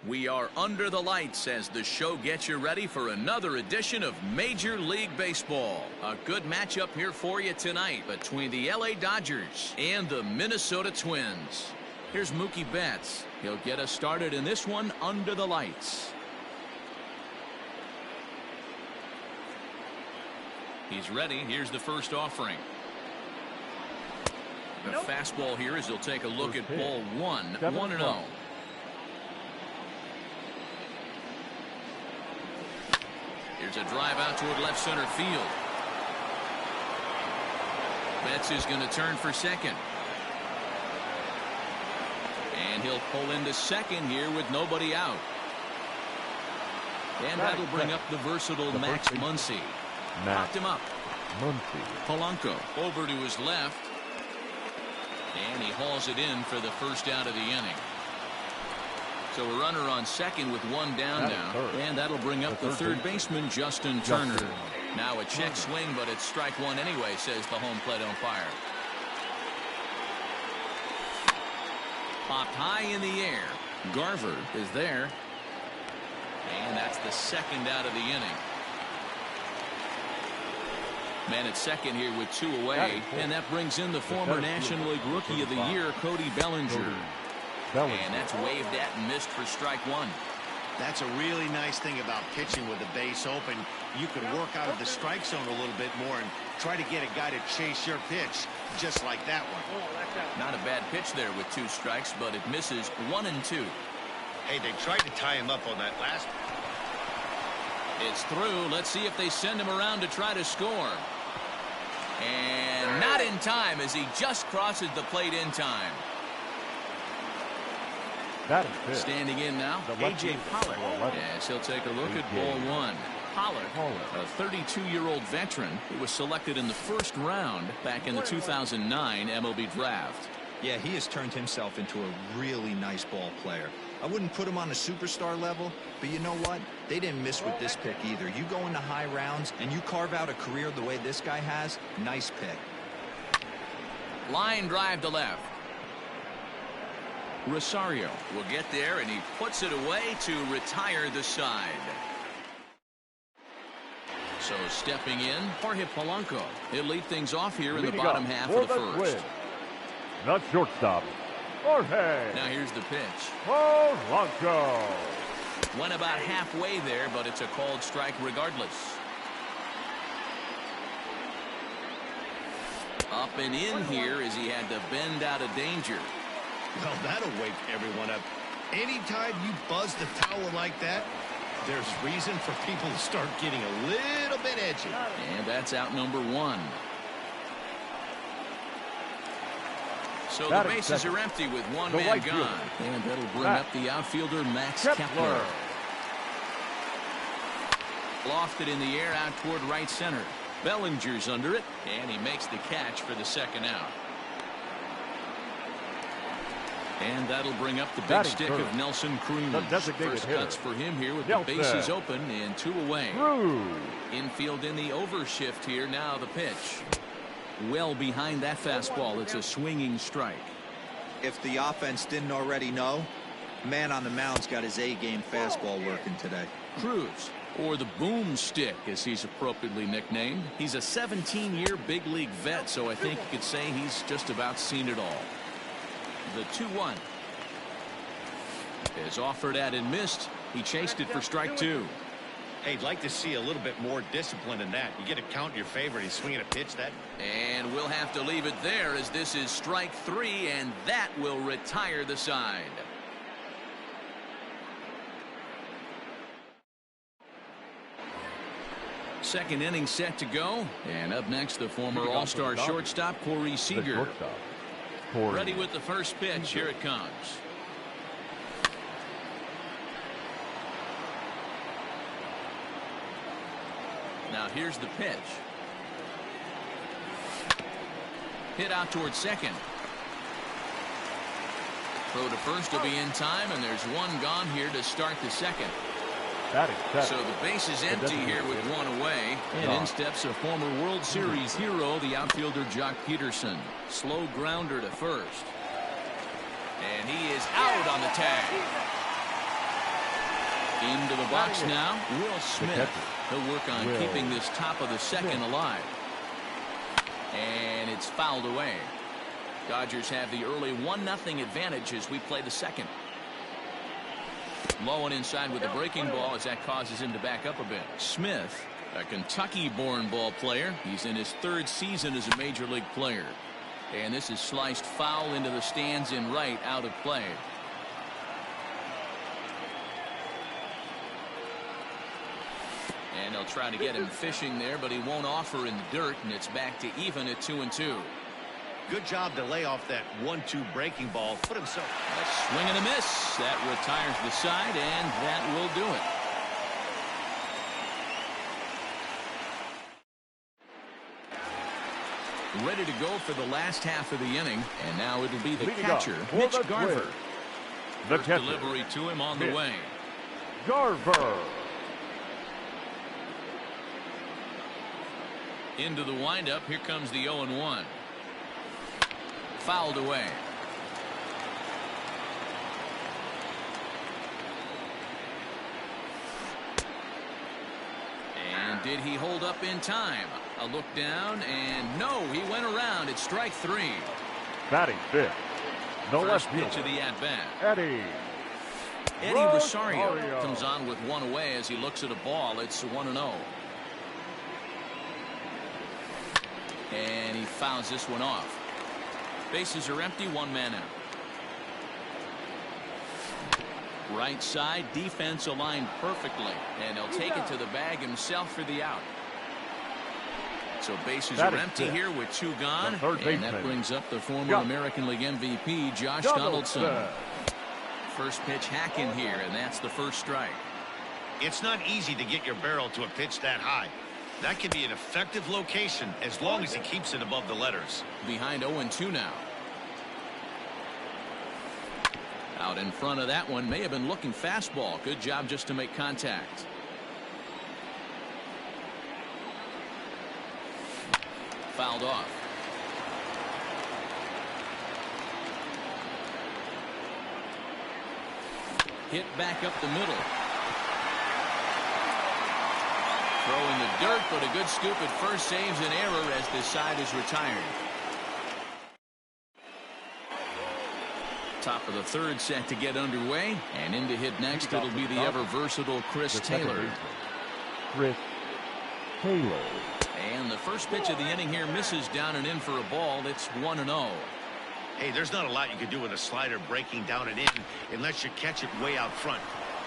We are under the lights as the show gets you ready for another edition of Major League Baseball. A good matchup here for you tonight between the LA Dodgers and the Minnesota Twins. Here's Mookie Betts. He'll get us started in this one under the lights. He's ready. Here's the first offering. The fastball here as he'll take a look at ball one. 1-0. Here's a drive out toward left center field. Betts is going to turn for second. And he'll pull into second here with nobody out. And that'll bring up the versatile Max Muncy. Knocked him up. Polanco over to his left. And he hauls it in for the first out of the inning. So a runner on second with one down now. And that'll bring up the third baseman, Justin Turner. Now a check swing, but it's strike one anyway, says the home plate umpire. Popped high in the air. Garver is there. And that's the second out of the inning. Man at second here with two away. And that brings in the former National League Rookie of the Year, Cody Bellinger. And that's waved at and missed for strike one. That's a really nice thing about pitching with the base open. You can work out of the strike zone a little bit more and try to get a guy to chase your pitch, just like that one. Not a bad pitch there with two strikes, but it misses 1 and 2. Hey, they tried to tie him up on that last. It's through. Let's see if they send him around to try to score. And not in time as he just crosses the plate in time. Standing in now, A.J. Pollock. Yes, he'll take a look at ball one. Pollock, a 32-year-old veteran who was selected in the first round back in the 2009 MLB draft. Yeah, he has turned himself into a really nice ball player. I wouldn't put him on a superstar level, but you know what? They didn't miss with this pick either. You go into high rounds and you carve out a career the way this guy has, nice pick. Line drive to left. Rosario will get there, and he puts it away to retire the side. So stepping in, Jorge Polanco. He'll lead things off here in the bottom half of the first. Not shortstop, Jorge. Now here's the pitch. Polanco. Went about halfway there, but it's a called strike regardless. Up and in here as he had to bend out of danger. Well, that'll wake everyone up. Anytime you buzz the towel like that, there's reason for people to start getting a little bit edgy. And that's out number one. So the bases are empty with one man gone. And that'll bring up the outfielder, Max Kepler. Lofted in the air out toward right center. Bellinger's under it, and he makes the catch for the second out. And that'll bring up the big stick of Nelson Cruz. First cuts for him here with the bases open and two away. Infield in the overshift here. Now the pitch. Well behind that fastball. It's a swinging strike. If the offense didn't already know, man on the mound's got his A-game fastball working today. Cruz, or the boomstick as he's appropriately nicknamed. He's a 17-year big league vet, so I think you could say he's just about seen it all. The 2-1 is offered at and missed. He chased it for strike two. Hey, I'd like to see a little bit more discipline in that. You get a count in your favor and he's swinging a pitch that. And we'll have to leave it there as this is strike three, and that will retire the side. Second inning set to go. And up next, the former All-Star shortstop, Corey Seager. Ready with the first pitch. Here it comes. Now here's the pitch. Hit out towards second. Throw to first will be in time, and there's one gone here to start the second. So the base is empty here with one away. And in steps a former World Series hero, the outfielder Jock Peterson. Slow grounder to first. And he is out on the tag. Into the box now, Will Smith. He'll work on keeping this top of the second alive. And it's fouled away. Dodgers have the early 1-0 advantage as we play the second. Low and inside with the breaking ball as that causes him to back up a bit. Smith, a Kentucky-born ball player. He's in his third season as a major league player. And this is sliced foul into the stands in right, out of play. And they'll try to get him fishing there, but he won't offer in the dirt, and it's back to even at 2-2. Good job to lay off that 1-2 breaking ball. Put himself. A swing and a miss. That retires the side, and that will do it. Ready to go for the last half of the inning, and now it'll be the catcher, Mitch Garver. The First delivery to him on the way. Garver. Into the windup. Here comes the 0-1. Fouled away. And did he hold up in time? A look down, and no, he went around. It's strike 3. Batting fifth. The First left pitch fielder, of the at-bat. Eddie Rosario comes on with one away as he looks at a ball. It's 1-0. And he fouls this one off. Bases are empty, one man out. Right side, defense aligned perfectly, and he'll take it to the bag himself for the out. So bases are empty here with 2 gone, and that brings up the former American League MVP, Josh Donaldson. First pitch hacking here, and that's the first strike. It's not easy to get your barrel to a pitch that high. That can be an effective location as long as he keeps it above the letters. Behind 0-2 now. Out in front of that one, may have been looking fastball. Good job just to make contact. Fouled off. Hit back up the middle. Throw in the dirt, but a good scoop at first saves an error as this side is retired. Top of the third set to get underway, and in to hit next it'll be the ever versatile Chris Taylor. Chris Taylor. And the first pitch of the inning here misses down and in for a ball. It's 1-0. Hey, there's not a lot you can do with a slider breaking down and in unless you catch it way out front.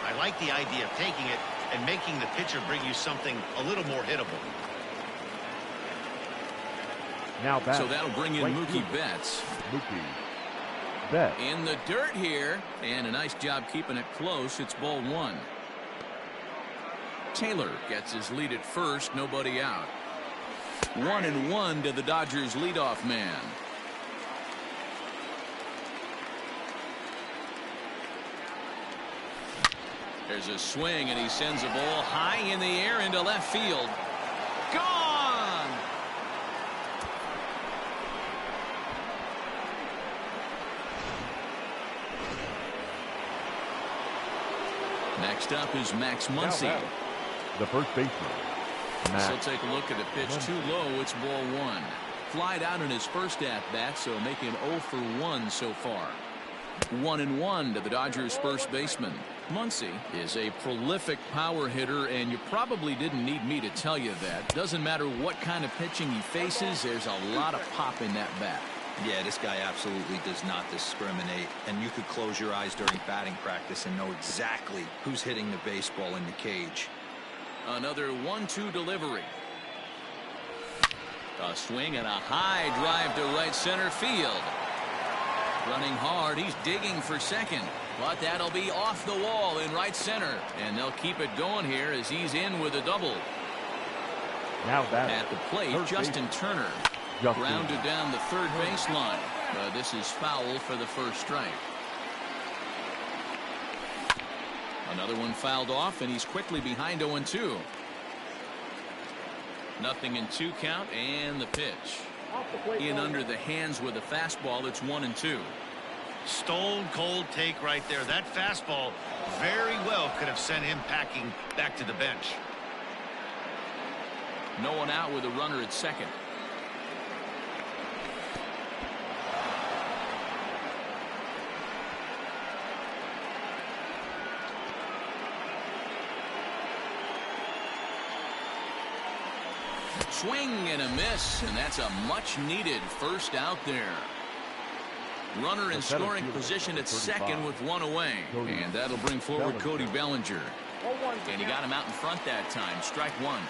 I like the idea of taking it and making the pitcher bring you something a little more hittable. Now back. So that'll bring in Mookie Betts. Mookie Betts. In the dirt here, and a nice job keeping it close. It's ball 1. Taylor gets his lead at first, nobody out. 1-1 to the Dodgers leadoff man. There's a swing, and he sends a ball high in the air into left field. Gone! Next up is Max Muncy. The first baseman. So take a look at the pitch. Too low. It's ball 1. Flied out in his first at-bat, so making 0 for 1 so far. 1-1 to the Dodgers first baseman. Muncy is a prolific power hitter, and you probably didn't need me to tell you that. Doesn't matter what kind of pitching he faces, there's a lot of pop in that bat. Yeah, this guy absolutely does not discriminate, and you could close your eyes during batting practice and know exactly who's hitting the baseball in the cage. Another 1-2 delivery. A swing and a high drive to right center field. Running hard, he's digging for second, but that'll be off the wall in right center, and they'll keep it going here as he's in with a double. Now back at the plate, Justin Turner grounded down the third baseline. This is foul for the first strike. Another one fouled off, and he's quickly behind 0-2. 0-2 count, and the pitch. In under the hands with a fastball. It's 1-2. Stone cold take right there. That fastball very well could have sent him packing back to the bench. No one out with a runner at second. Swing and a miss, and that's a much-needed first out there. Runner in scoring position at second with one away, and that'll bring forward Cody Bellinger. And he got him out in front that time. Strike one.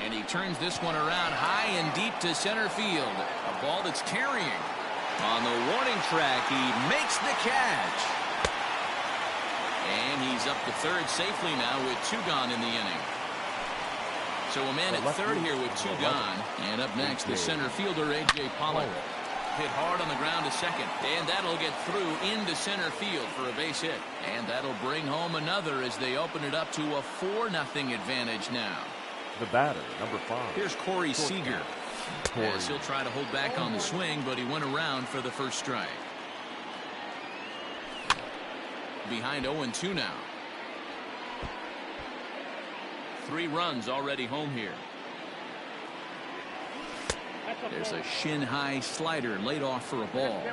And he turns this one around high and deep to center field. A ball that's carrying. On the warning track, he makes the catch. And he's up to third safely now with two gone in the inning. So a man at third here with two gone. And up next, the center fielder, A.J. Pollock. Hit hard on the ground to second. And that'll get through into center field for a base hit. And that'll bring home another as they open it up to a 4-0 advantage now. The batter, number 5. Here's Corey Seager. Yes, he'll try to hold back on the swing, but he went around for the first strike. Behind 0-2 now. 3 runs already home here. There's a shin-high slider laid off for a ball.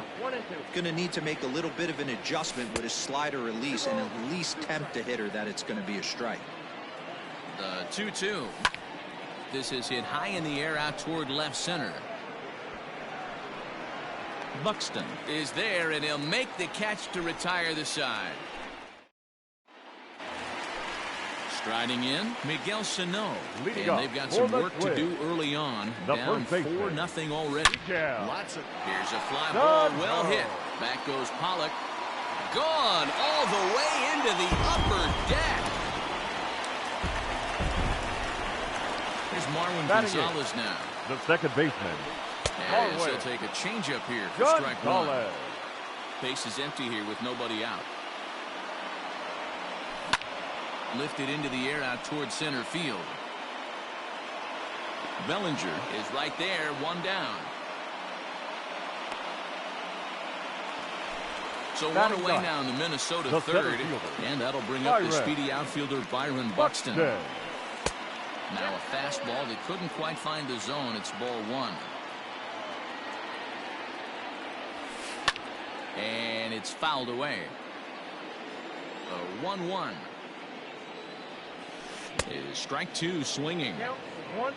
Going to need to make a little bit of an adjustment with his slider release and at least tempt a hitter that it's going to be a strike. The 2-2. This is hit high in the air out toward left center. Buxton is there, and he'll make the catch to retire the side. Striding in, Miguel Sano. And they've got some work to do early on. Down 4-0 already. Here's a fly ball, well hit. Back goes Pollock. Gone all the way into the upper deck. Here's Marwin Gonzalez now. The second baseman. As he'll take a changeup here for strike one. Base is empty here with nobody out. Lifted into the air out towards center field. Bellinger is right there, one down. So one away now in the Minnesota third, and that'll bring up the speedy outfielder Byron Buxton. Now a fastball that couldn't quite find the zone. It's ball one. And it's fouled away. A 1-1. Is strike two swinging.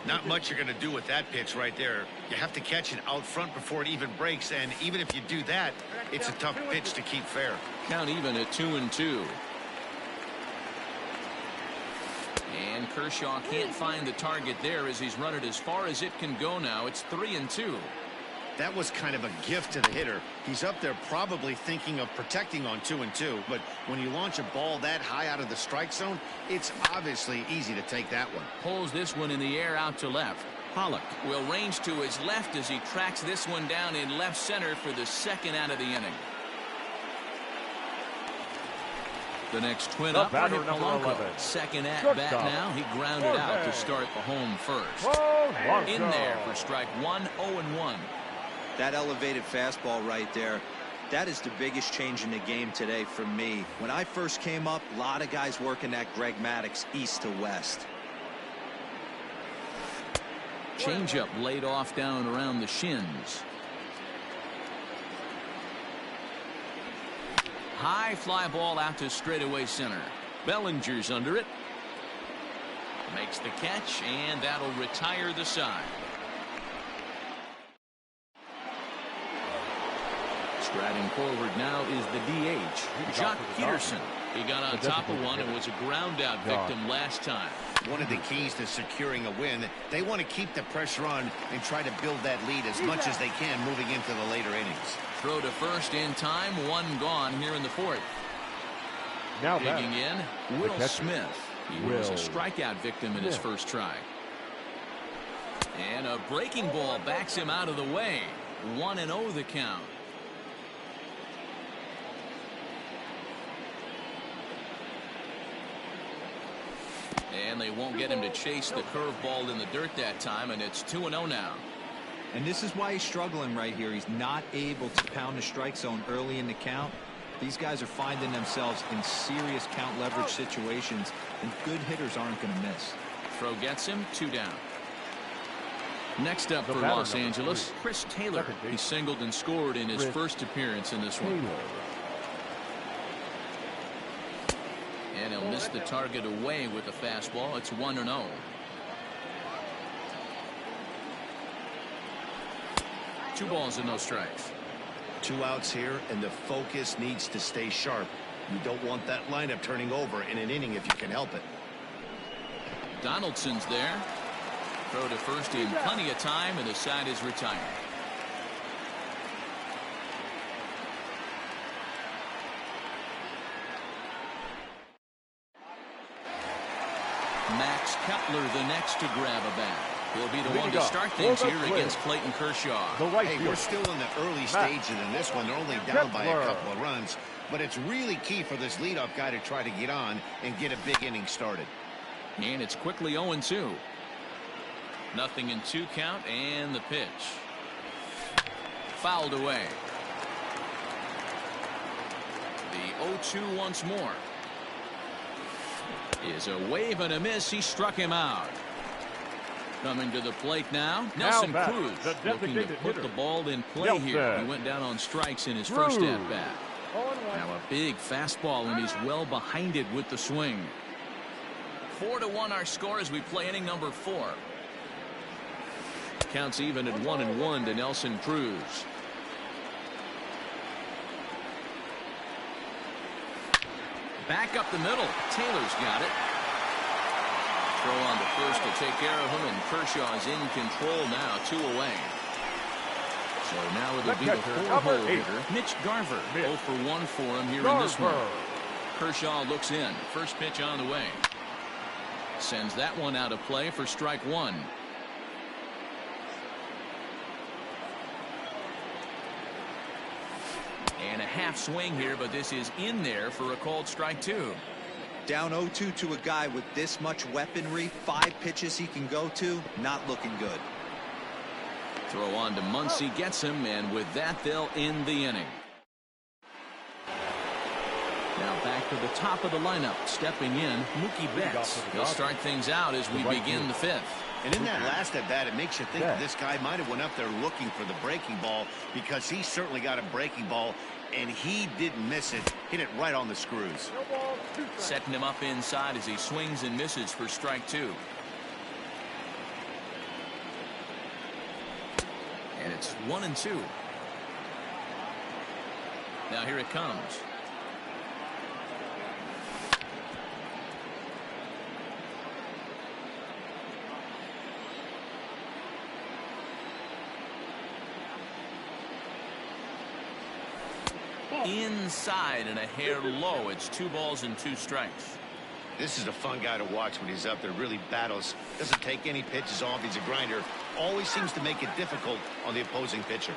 Not much you're going to do with that pitch right there. You have to catch it out front before it even breaks, and even if you do that, it's a tough pitch to keep fair. Count even at 2-2. And Kershaw can't find the target there as he's run it as far as it can go now. It's 3-2. That was kind of a gift to the hitter. He's up there probably thinking of protecting on 2-2, but when you launch a ball that high out of the strike zone, it's obviously easy to take that one. Pulls this one in the air out to left. Pollock will range to his left as he tracks this one down in left center for the second out of the inning. The next twin up for Polanco. Second at bat now. He grounded out to start the home first. In there for strike one, 0-1. That elevated fastball right there, that is the biggest change in the game today for me. When I first came up, a lot of guys working that Greg Maddux east to west. Changeup laid off down around the shins. High fly ball out to straightaway center. Bellinger's under it. Makes the catch, and that'll retire the side. Striding forward now is the DH, Jock Peterson. He got on top of one and was a ground out victim last time. One of the keys to securing a win, they want to keep the pressure on and try to build that lead as much as they can moving into the later innings. Throw to first in time, one gone here in the fourth. Now digging in, Will Smith. He was a strikeout victim in his first try. And a breaking ball backs him out of the way. 1-0 the count. And they won't get him to chase the curveball in the dirt that time, and it's 2-0 now. And this is why he's struggling right here. He's not able to pound the strike zone early in the count. These guys are finding themselves in serious count leverage situations, and good hitters aren't going to miss. Throw gets him, 2 down. Next up for Los Angeles, Chris Taylor. He singled and scored in his first appearance in this one. And he'll miss the target away with the fastball. It's 1-0. Two balls and no strikes. 2 outs here, and the focus needs to stay sharp. You don't want that lineup turning over in an inning if you can help it. Donaldson's there. Throw to first in plenty of time, and the side is retired. Max Kepler the next to grab a bat. He'll be the one to start things here against Clayton Kershaw. Hey, we're still in the early stages in this one. They're only down by a couple of runs, but it's really key for this leadoff guy to try to get on and get a big inning started. And it's quickly 0-2. Nothing in 2 count, and the pitch. Fouled away. The 0-2 once more. Is a wave and a miss. He struck him out. Coming to the plate now, Nelson Cruz, looking to put the ball in play here. He went down on strikes in his first at-bat. Now a big fastball, and he's well behind it with the swing. 4-1 our score as we play inning number 4. Counts even at 1-1 to Nelson Cruz. Back up the middle. Taylor's got it. Throw on to first to take care of him, and Kershaw's in control now, 2 away. So now it'll be the 4-hole hitter, Mitch Garver. 0 for 1 for him here in this one. Kershaw looks in. First pitch on the way. Sends that one out of play for strike 1. And a half swing here, but this is in there for a called strike 2. Down 0-2 to a guy with this much weaponry, 5 pitches he can go to, not looking good. Throw on to Muncy, gets him, and with that they'll end the inning. Now back to the top of the lineup, stepping in, Mookie Betts. He'll start things out as we begin the 5th. And in that last at bat, it makes you think that this guy might have went up there looking for the breaking ball, because he certainly got a breaking ball, and he didn't miss it. Hit it right on the screws. Setting him up inside as he swings and misses for strike 2. And it's 1-2. Now here it comes. Inside and a hair low. It's 2 balls and 2 strikes. This is a fun guy to watch when he's up there. Really battles. Doesn't take any pitches off. He's a grinder. Always seems to make it difficult on the opposing pitcher.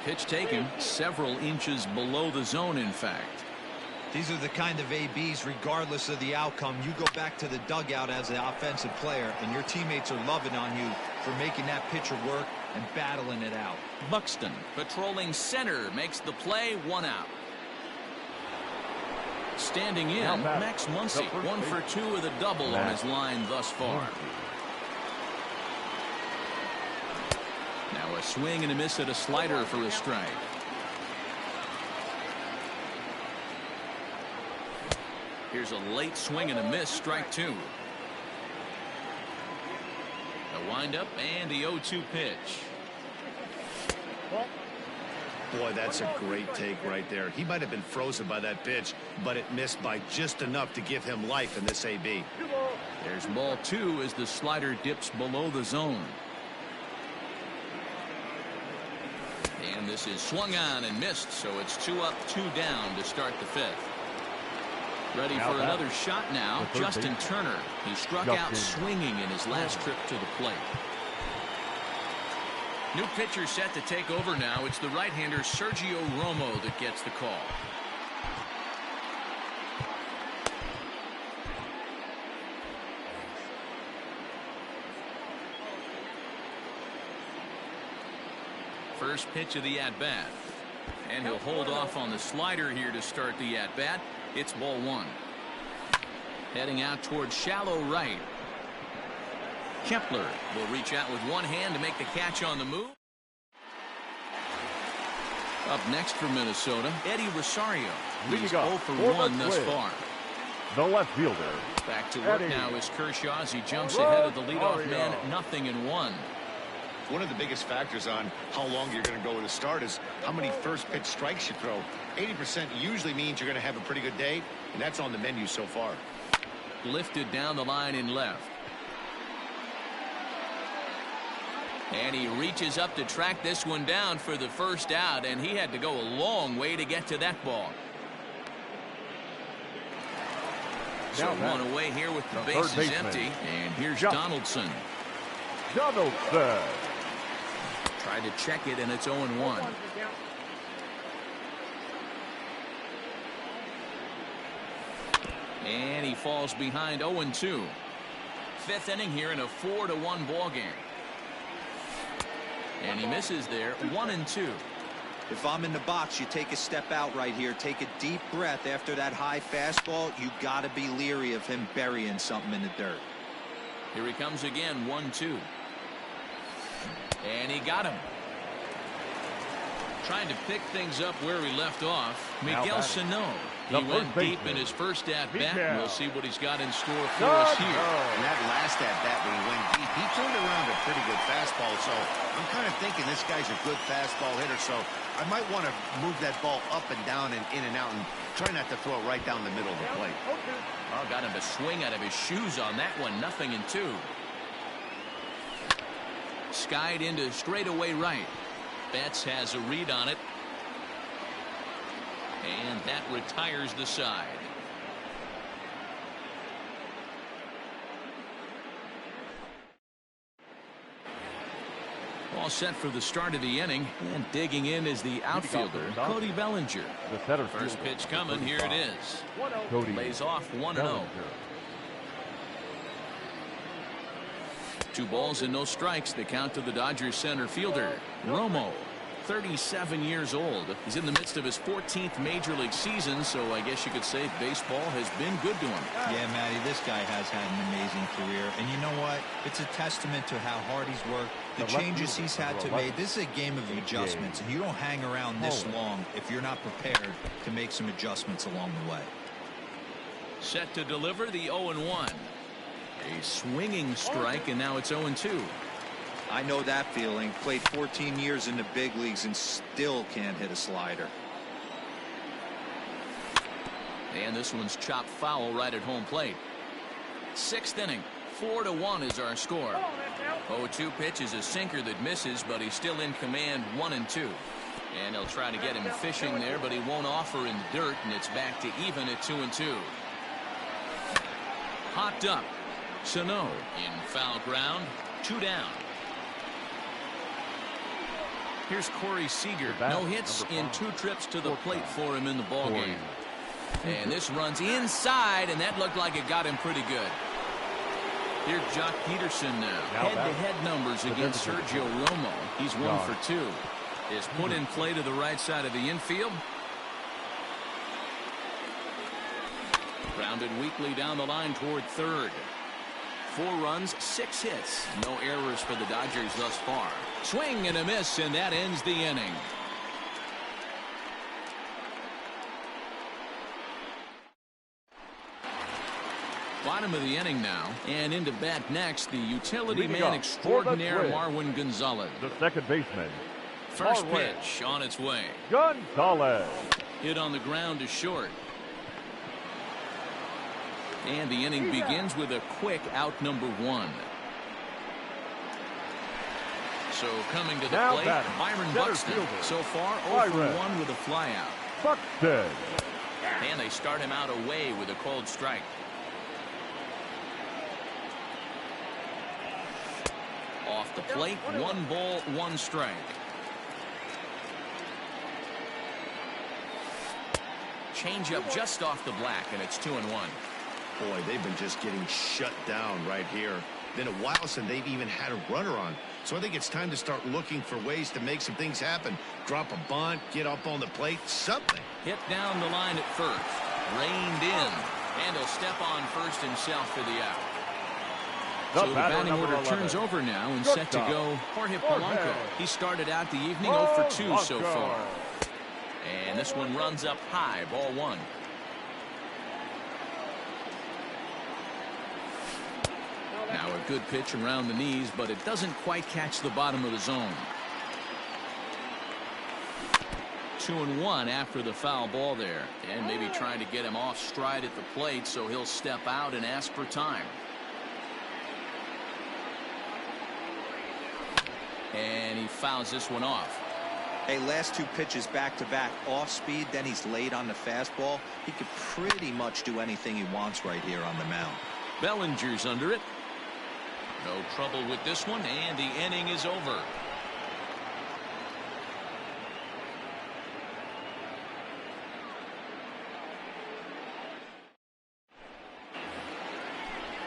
Pitch taken several inches below the zone, in fact. These are the kind of ABs, regardless of the outcome. You go back to the dugout as an offensive player, and your teammates are loving on you for making that pitcher work and battling it out. Buxton patrolling center makes the play, 1 out. Standing in, Max Muncy, 1 for 2 with a double on his line thus far. Now a swing and a miss at a slider for a strike. Here's a late swing and a miss, strike 2. A windup and the 0-2 pitch. Boy, that's a great take right there. He might have been frozen by that pitch, but it missed by just enough to give him life in this AB. There's ball 2 as the slider dips below the zone. And this is swung on and missed, so it's 2 up, 2 down to start the 5th. Ready for another shot now, Justin Turner. He struck out swinging in his last trip to the plate. New pitcher set to take over now. It's the right-hander Sergio Romo that gets the call. First pitch of the at-bat. And he'll hold off on the slider here to start the at-bat. It's ball 1. Heading out towards shallow right. Kepler will reach out with one hand to make the catch on the move. Up next for Minnesota, Eddie Rosario. He's 0 for 1 thus far. The left fielder. Back to work now is Kershaw as he jumps ahead of the leadoff man, 0-1. One of the biggest factors on how long you're going to go with a start is how many first pitch strikes you throw. 80% usually means you're going to have a pretty good day, and that's on the menu so far. Lifted down the line in left. And he reaches up to track this one down for the first out, and he had to go a long way to get to that ball. So one away here with the bases empty, and here's Donaldson. Tried to check it, and it's 0-1. And he falls behind 0-2. 5th inning here in a 4-1 ball game. And he misses there, 1-2. If I'm in the box, you take a step out right here. Take a deep breath after that high fastball. You got to be leery of him burying something in the dirt. Here he comes again, 1-2. And he got him. Trying to pick things up where he left off. Miguel Sano. He went deep in his first at-bat. We'll see what he's got in store for us here. And that last at-bat when he went deep, he turned around a pretty good fastball. So I'm kind of thinking this guy's a good fastball hitter. So I might want to move that ball up and down and in and out and try not to throw it right down the middle of the plate. Oh, got him to swing out of his shoes on that one. 0-2. Skied into straightaway right. Betts has a read on it. And that retires the side. All set for the start of the inning, and digging in is the outfielder, Cody Bellinger. First pitch coming, here it is. Cody lays off 1-0. 2 balls and no strikes. The count to the Dodgers center fielder, Romo. 37 years old. He's in the midst of his 14th major league season, so I guess you could say baseball has been good to him. Yeah, Matty, this guy has had an amazing career. And you know what? It's a testament to how hard he's worked, the changes he's had to make. This is a game of adjustments, and you don't hang around this long if you're not prepared to make some adjustments along the way. Set to deliver the 0-1. A swinging strike, and now it's 0-2. I know that feeling. Played 14 years in the big leagues and still can't hit a slider. And this one's chopped foul right at home plate. 6th inning, 4-1 is our score. 0-2 pitch is a sinker that misses, but he's still in command, 1-2. And he'll try to get him fishing there, but he won't offer in the dirt, and it's back to even at 2-2. Hopped up. Sano in foul ground, 2 down. Here's Corey Seager. No hits in 2 trips to the plate for him in the ballgame. And this runs inside, and that looked like it got him pretty good. Here's Jock Peterson now. Head-to-head numbers against Sergio Romo. He's 1 for 2. Is put in play to the right side of the infield. Grounded weakly down the line toward third. 4 runs, 6 hits. No errors for the Dodgers thus far. Swing and a miss, and that ends the inning. Bottom of the inning now, and into bat next, the utility man extraordinaire Marwin Gonzalez. The second baseman. First pitch on its way. Gonzalez. Hit on the ground to short. And the inning begins with a quick out number 1. So coming to the Now plate, batting, Byron center Buxton. fielder, So far, 0 for Byron 1 with a flyout. Buxton. And they start him out away with a called strike. Off the plate, 1 ball, 1 strike. Change up just off the black, and it's 2-1. Boy, they've been just getting shut down right here. Been a while since they've even had a runner on. So I think it's time to start looking for ways to make some things happen. Drop a bunt, get up on the plate, something. Hit down the line at first. Reined in. And he'll step on first himself for the out. So the batting order turns over now and set to go Jorge Polanco. He started out the evening 0 for 2 so far. And this one runs up high, ball 1. Now a good pitch around the knees, but it doesn't quite catch the bottom of the zone. 2-1 after the foul ball there. And maybe trying to get him off stride at the plate so he'll step out and ask for time. And he fouls this one off. Hey, last 2 pitches back-to-back off speed, then he's late on the fastball. He could pretty much do anything he wants right here on the mound. Bellinger's under it. No trouble with this one, and the inning is over.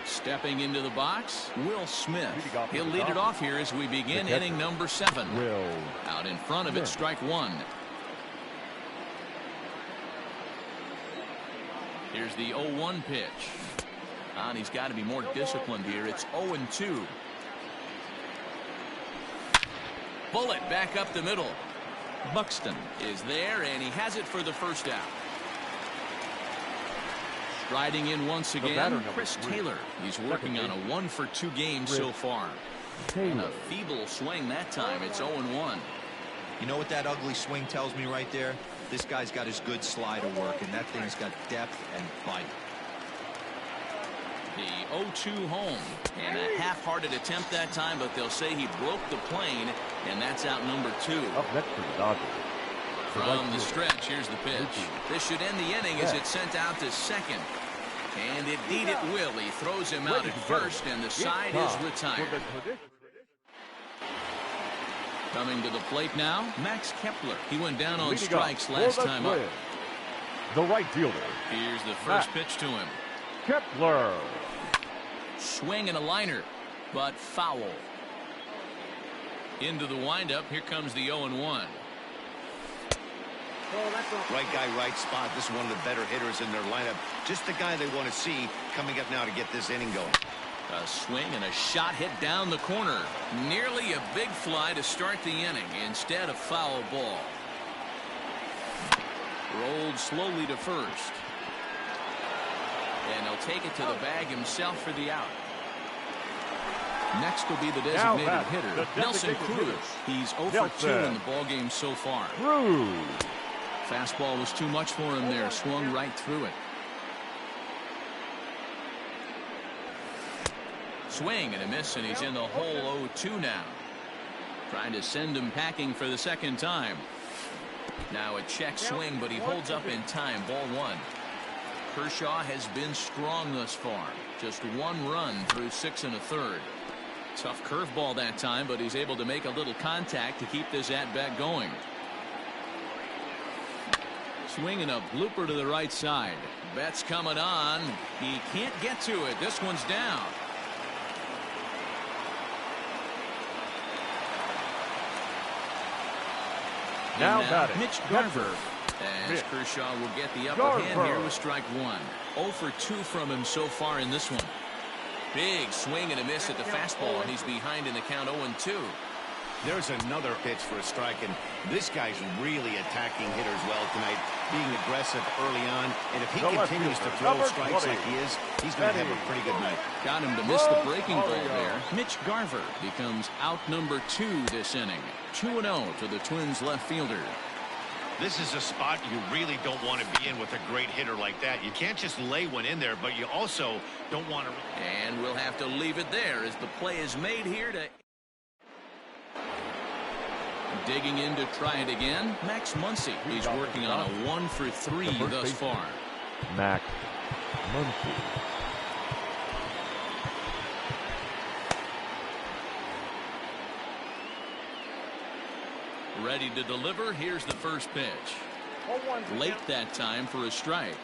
Stepping into the box, Will Smith. He'll lead it off here as we begin inning number 7. Out in front of it, strike 1. Here's the 0-1 pitch. And he's got to be more disciplined here. It's 0-2. Bullet back up the middle. Buxton is there, and he has it for the first out. Striding in once again, Chris Taylor. He's working on a 1 for 2 game so far. And a feeble swing that time. It's 0-1. You know what that ugly swing tells me right there? This guy's got his good slider work, and that thing's got depth and bite. The 0-2 home. And a half-hearted attempt that time, but they'll say he broke the plane, and that's out number 2. Up next for the Dodgers. From the stretch, here's the pitch. This should end the inning as it's sent out to second. And indeed it will. He throws him out at first, and the side is retired. Coming to the plate now, Max Kepler. He went down on strikes last time up. The right fielder. Here's the first pitch to him. Kepler. Swing and a liner, but foul. Into the windup. Here comes the 0-1. Right guy, right spot. This is one of the better hitters in their lineup. Just the guy they want to see coming up now to get this inning going. A swing and a shot hit down the corner. Nearly a big fly to start the inning. Instead, a foul ball. Rolled slowly to first. And he'll take it to the bag himself for the out. Next will be the designated hitter, Nelson Cruz. He's 0 for 2 in the ballgame so far. Fastball was too much for him there. Swung right through it. Swing and a miss, and he's in the hole 0-2 now. Trying to send him packing for the second time. Now a check swing, but he holds up in time. Ball 1. Kershaw has been strong thus far. Just 1 run through 6 1/3. Tough curveball that time, but he's able to make a little contact to keep this at-bat going. Swinging a blooper to the right side. Betts coming on. He can't get to it. This one's down. Now batting, Mitch Garver. As Kershaw will get the upper hand here with strike 1. 0 for 2 from him so far in this one. Big swing and a miss at the fastball, and he's behind in the count 0-2. There's another pitch for a strike, and this guy's really attacking hitters well tonight, being aggressive early on. And if he continues to throw strikes like he is, he's going to have a pretty good night. Got him to miss the breaking ball there. Mitch Garver becomes out number 2 this inning. 2-0 to the Twins left fielder. This is a spot you really don't want to be in with a great hitter like that. You can't just lay one in there, but you also don't want to. And we'll have to leave it there as the play is made here to Digging in to try it again, Max Muncy. He's working on a 1 for 3 thus far. Max Muncy. Ready to deliver. Here's the first pitch. Late that time for a strike.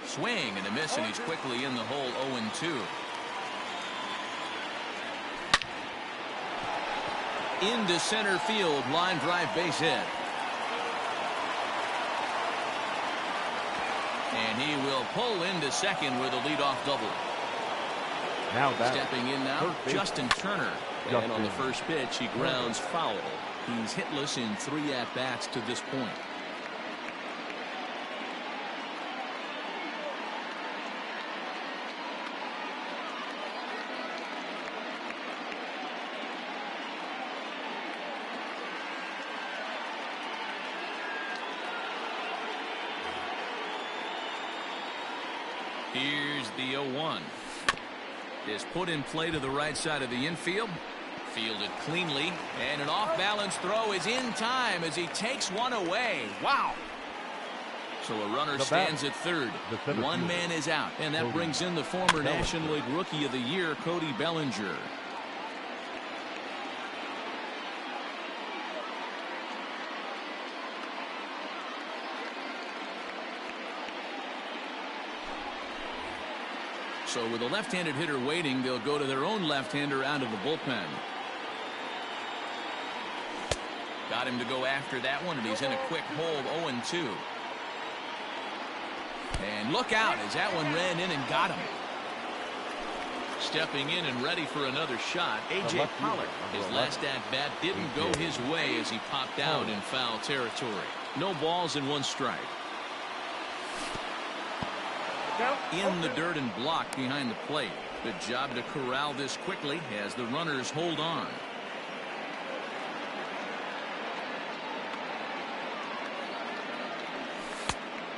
Swing and a miss, and he's quickly in the hole. 0-2. Into center field, line drive, base hit. And he will pull into second with a leadoff double. Now stepping in now, Justin Turner. And on the first pitch, he grounds foul. He's hitless in 3 at-bats to this point. Here's the 0-1. Is put in play to the right side of the infield. Fielded cleanly, and an off-balance throw is in time as he takes one away. Wow. So a runner stands at third. One man is out, and that brings in the former National League Rookie of the Year, Cody Bellinger. So with a left-handed hitter waiting, they'll go to their own left-hander out of the bullpen. Got him to go after that one, and he's in a quick hole. 0-2. And look out as that one ran in and got him. Stepping in and ready for another shot, A.J. Pollock. His last at-bat didn't go his way as he popped out in foul territory. No balls and 1 strike. In the dirt and blocked behind the plate. Good job to corral this quickly as the runners hold on.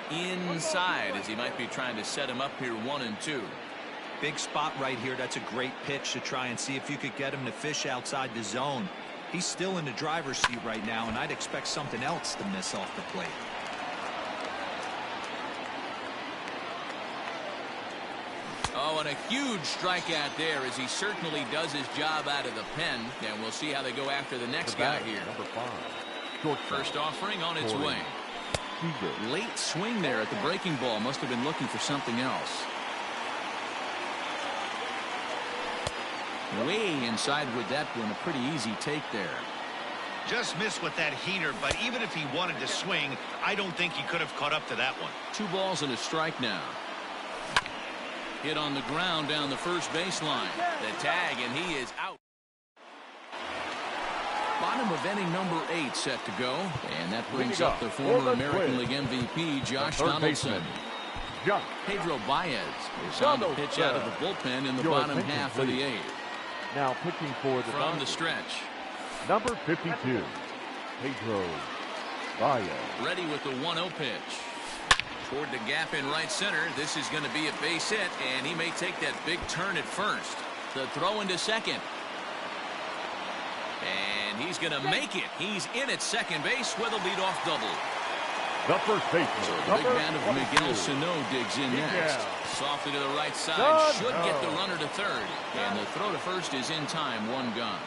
Inside as he might be trying to set him up here. 1-2. Big spot right here. That's a great pitch to try and see if you could get him to fish outside the zone. He's still in the driver's seat right now, and I'd expect something else to miss off the plate. Oh, and a huge strikeout there as he certainly does his job out of the pen. And we'll see how they go after the next guy here. Number 5. First offering on its way. Late swing there at the breaking ball. Must have been looking for something else. Way inside with that one. A pretty easy take there. Just missed with that heater, but even if he wanted to swing, I don't think he could have caught up to that one. 2 balls and a strike now. Hit on the ground down the first baseline. The tag, and he is out. Bottom of inning number 8 set to go. And that brings up the former American League MVP, Josh Donaldson. Pedro Baez is on the pitch out of the bullpen in the bottom half of the 8th. Now pitching for the from the stretch. Number 52, Pedro Baez. Ready with the 1-0 pitch. Toward the gap in right center. This is going to be a base hit, and he may take that big turn at first. The throw into second. And he's going to make it. He's in at second base with a leadoff double. The first baseman. So the big man of Miguel Sano digs in next. Softly to the right side. Should get the runner to third. And the throw to first is in time. 1 gone.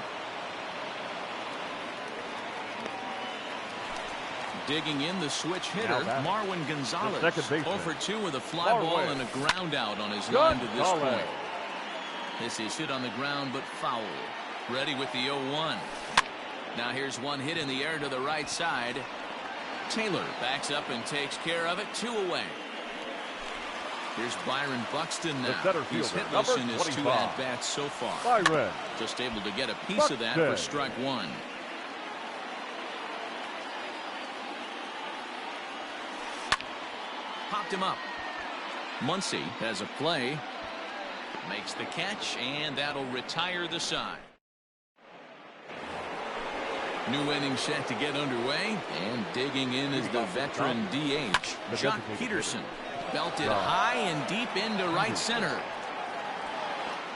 Digging in the switch hitter, Marwin Gonzalez. 0 for 2 with a fly ball and a ground out on his line to this point. This is hit on the ground but foul. Ready with the 0-1. Now here's one hit in the air to the right side. Taylor backs up and takes care of it. 2 away. Here's Byron Buxton now. He's hitless in his 2 at-bats so far. Just able to get a piece of that for strike 1. Popped him up. Muncy has a play. Makes the catch, and that'll retire the side. New inning set to get underway, and digging in is the veteran DH, Jock Peterson. Belted high and deep into right center.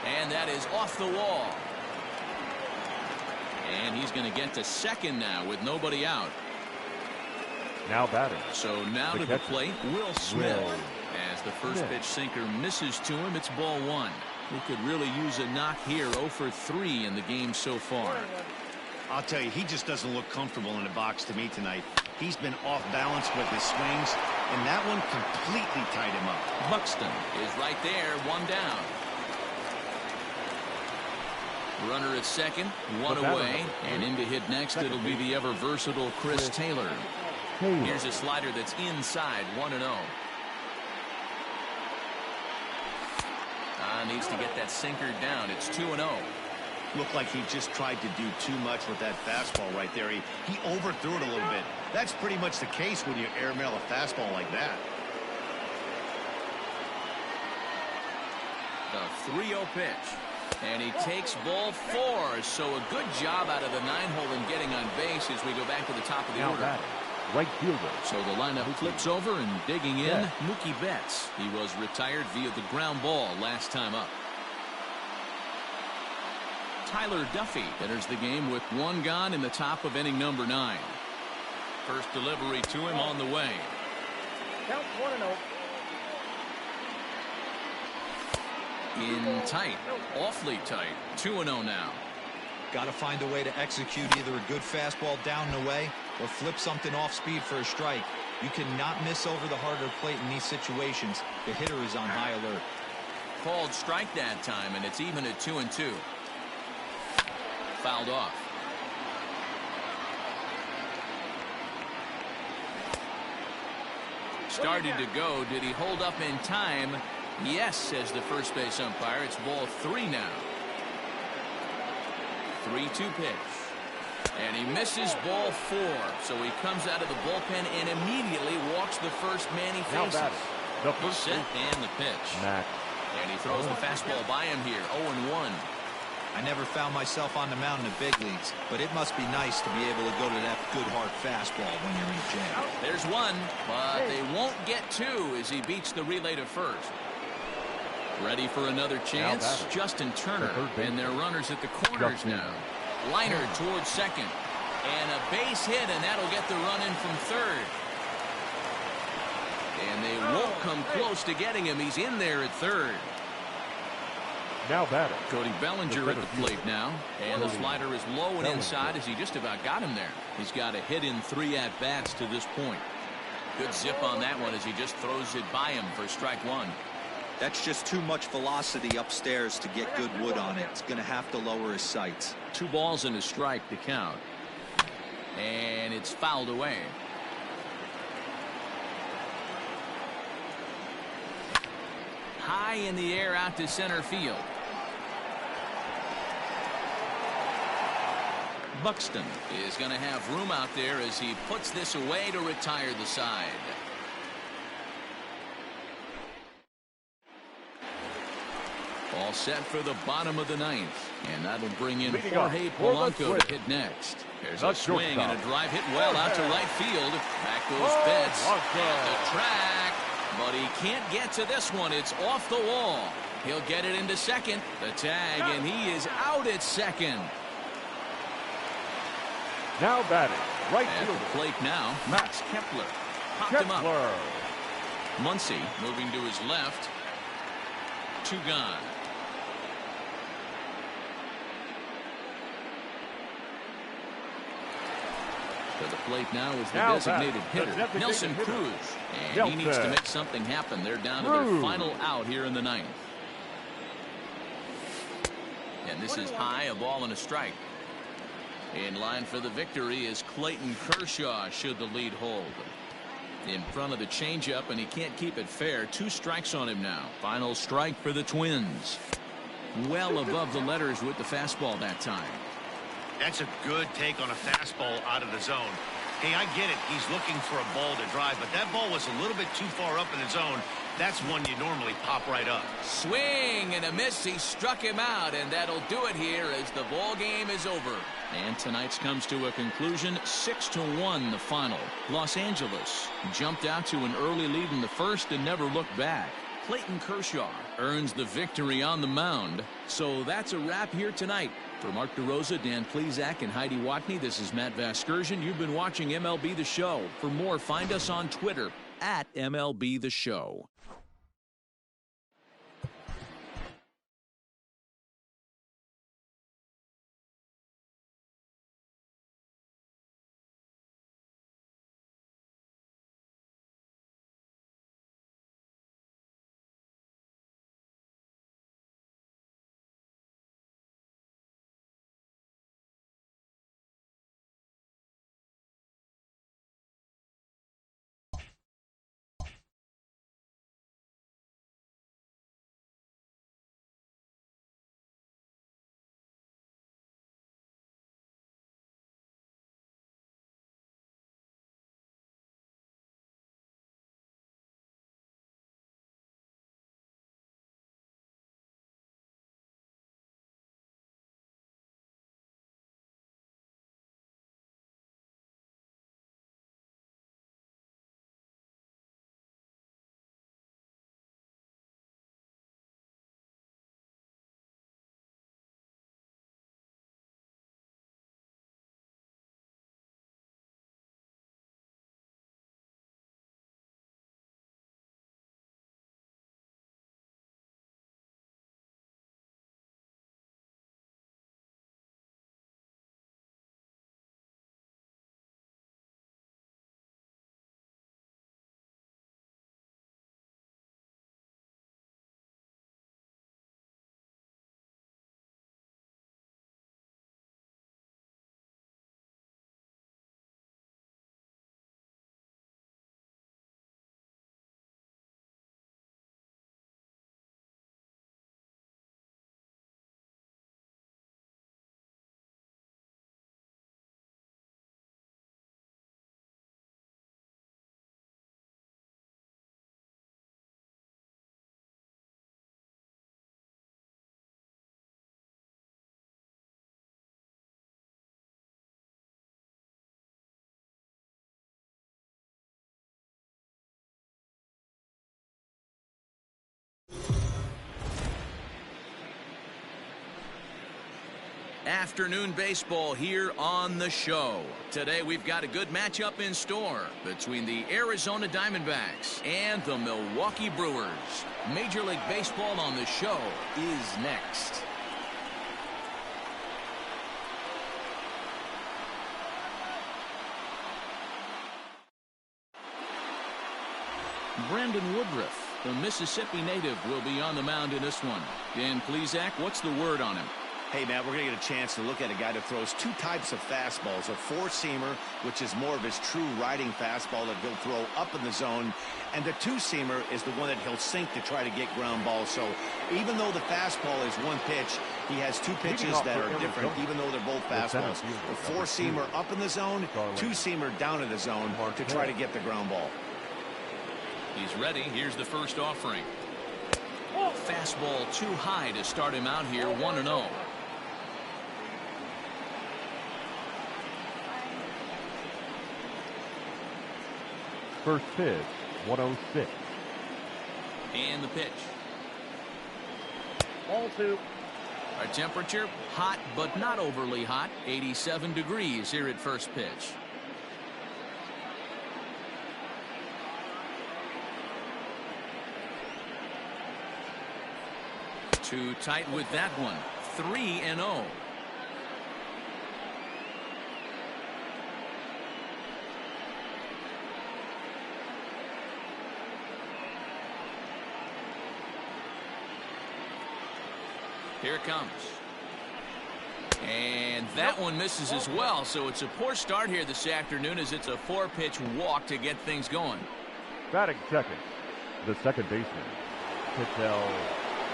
And that is off the wall. And he's going to get to second now with nobody out. Now batting. So now to the plate, Will Smith. As the first pitch sinker misses to him, it's ball one. He could really use a knock here. 0 for 3 in the game so far. I'll tell you, he just doesn't look comfortable in the box to me tonight. He's been off balance with his swings, and that one completely tied him up. Buxton is right there, one down. Runner at second, one away, and in to hit next, it'll be the ever versatile Chris Taylor. Here's a slider that's inside, 1-0. Needs to get that sinker down. It's 2-0. Looked like he just tried to do too much with that fastball right there. He overthrew it a little bit. That's pretty much the case when you airmail a fastball like that. The 3-0 pitch. And he takes ball 4. So a good job out of the 9-hole in getting on base as we go back to the top of the order. Right fielder. So the lineup flips over, and digging in, Mookie Betts. He was retired via the ground ball last time up. Tyler Duffy enters the game with 1 gone in the top of inning number 9. First delivery to him on the way. Count 1-0. In tight, awfully tight. 2-0 now. Got to find a way to execute either a good fastball down and away or flip something off speed for a strike. You cannot miss over the harder plate in these situations. The hitter is on high alert. Called strike that time, and it's even at 2-2. Fouled off. Started to go. Did he hold up in time? Yes, says the first base umpire. It's ball 3 now. 3-2 pitch. And he misses ball 4. So he comes out of the bullpen and immediately walks the first man he faces. He's set and the pitch. And he throws the fastball by him here. 0-1. I never found myself on the mound in the big leagues, but it must be nice to be able to go to that good hard fastball when you're in a jam. There's one, but they won't get 2 as he beats the relay to first. Ready for another chance, Justin Turner, and their runners at the corners now. Liner towards second, and a base hit, and that'll get the run in from third. And they won't come close to getting him. He's in there at third. Now batting. Cody Bellinger at the plate now, and the slider is low and inside as he just about got him there. He's got a hit in 3 at-bats to this point. Good zip on that one as he just throws it by him for strike 1. That's just too much velocity upstairs to get good wood on it. It's going to have to lower his sights. 2 balls and a strike to count. And it's fouled away. High in the air out to center field. Buxton is going to have room out there as he puts this away to retire the side. All set for the bottom of the 9th, and that'll bring in Jorge Polanco to hit next. There's a swing and a drive hit well out to right field. Back goes Betts at the track, but he can't get to this one. It's off the wall. He'll get it into second. The tag, and he is out at second. Now batting, right at fielder. the plate now, Max Kepler. Popped him up. Muncy moving to his left. 2 gone. To the plate now is the designated hitter, Nelson Cruz. And he needs to make something happen. They're down to their final out here in the 9th. And this is high, a ball and a strike. In line for the victory is Clayton Kershaw, should the lead hold. In front of the changeup, and he can't keep it fair. 2 strikes on him now. Final strike for the Twins. Well above the letters with the fastball that time. That's a good take on a fastball out of the zone. Hey, I get it. He's looking for a ball to drive, but that ball was a little bit too far up in the zone. That's one you normally pop right up. Swing and a miss. He struck him out, and that'll do it here as the ball game is over. And tonight's comes to a conclusion. 6-1 the final. Los Angeles jumped out to an early lead in the first and never looked back. Clayton Kershaw earns the victory on the mound. So that's a wrap here tonight. For Mark DeRosa, Dan Plesac, and Heidi Watney, this is Matt Vasgersian. You've been watching MLB The Show. For more, find us on Twitter at MLB The Show. Afternoon baseball here on the show. Today we've got a good matchup in store between the Arizona Diamondbacks and the Milwaukee Brewers. Major League Baseball on the show is next. Brandon Woodruff, the Mississippi native, will be on the mound in this one. Dan Plesac, what's the word on him? Hey, Matt, we're going to get a chance to look at a guy that throws two types of fastballs. A four-seamer, which is more of his true riding fastball that he'll throw up in the zone. And the two-seamer is the one that he'll sink to try to get ground balls. So even though the fastball is one pitch, he has two pitches that are different, even though they're both fastballs. The four-seamer up in the zone, two-seamer down in the zone to try to get the ground ball. He's ready. Here's the first offering. Fastball too high to start him out here, 1-0. First pitch, 106. And the pitch. Ball two. Our temperature, hot but not overly hot, 87 degrees here at first pitch. Too tight with that one. 3-0. Here it comes. And that one misses as well, so it's a poor start here this afternoon as it's a four-pitch walk to get things going. Batting second, the second baseman, Ketel.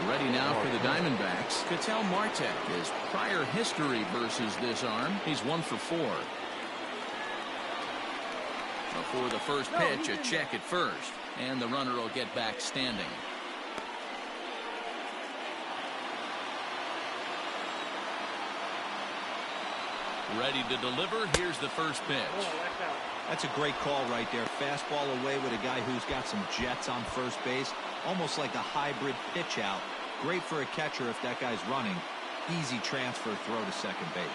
Ready now for the Diamondbacks. Ketel Marte. His prior history versus this arm, he's 1 for 4. Before the first pitch, a check at first, and the runner will get back standing. Ready to deliver. Here's the first pitch. That's a great call right there. Fastball away with a guy who's got some jets on first base. Almost like a hybrid pitch out. Great for a catcher if that guy's running. easy transfer throw to second base.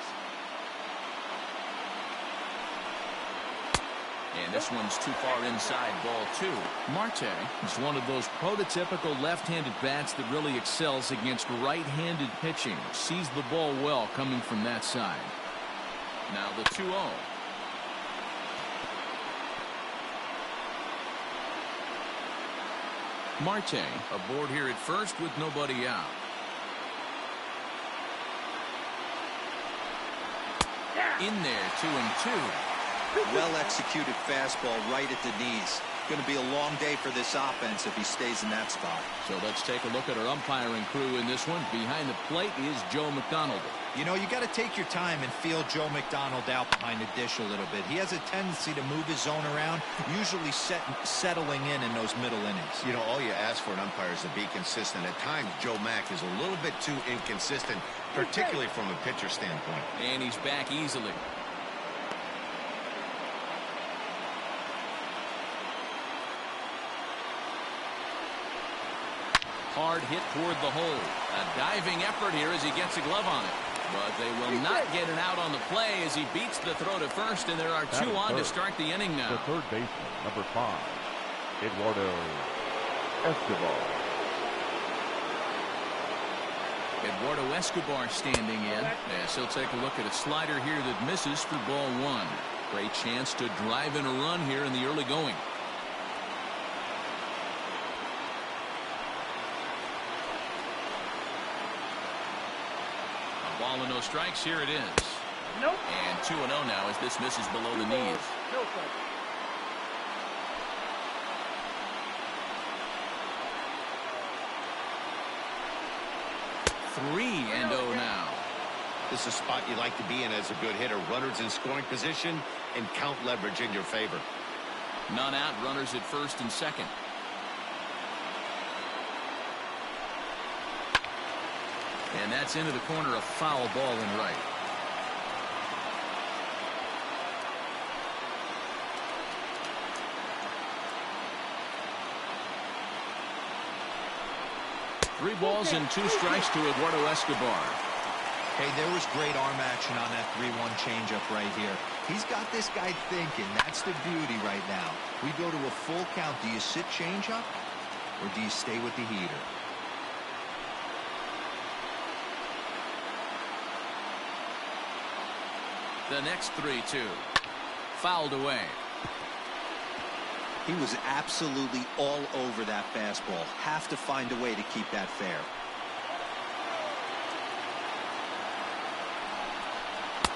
And this one's too far inside, ball 2. Marte is one of those prototypical left-handed bats that really excels against right-handed pitching. Sees the ball well coming from that side. Now the 2-0. Marte aboard here at first with nobody out. In there, 2-2. Well-executed fastball right at the knees. Going to be a long day for this offense if he stays in that spot. So let's take a look at our umpiring crew in this one. Behind the plate is Joe McDonald. You know, you got to take your time and feel Joe McDonald out behind the dish a little bit. He has a tendency to move his zone around, usually settling in those middle innings. You know, all you ask for an umpire is to be consistent. At times, Joe Mack is a little bit too inconsistent, particularly from a pitcher standpoint. And he's back easily. Hard hit toward the hole. A diving effort here as he gets a glove on it. But they will not get it out on the play as he beats the throw to first, and there are 2 on to start the inning now. The third baseman, number 5, Eduardo Escobar. Eduardo Escobar standing in. As he'll take a look at a slider here that misses for ball 1. Great chance to drive in a run here in the early going. Ball and no strikes. Here it is. Nope. And 2-0 now as this misses below the knees. No strike. Three and 0 now. This is a spot you like to be in as a good hitter. Runners in scoring position and count leverage in your favor. None out. Runners at first and second. And that's into the corner, a foul ball in right. Three balls and 2 strikes to Eduardo Escobar. Hey, there was great arm action on that 3-1 changeup right here. He's got this guy thinking. That's the beauty right now. We go to a full count. Do you sit changeup or do you stay with the heater? The next 3-2. Fouled away. He was absolutely all over that fastball. Have to find a way to keep that fair.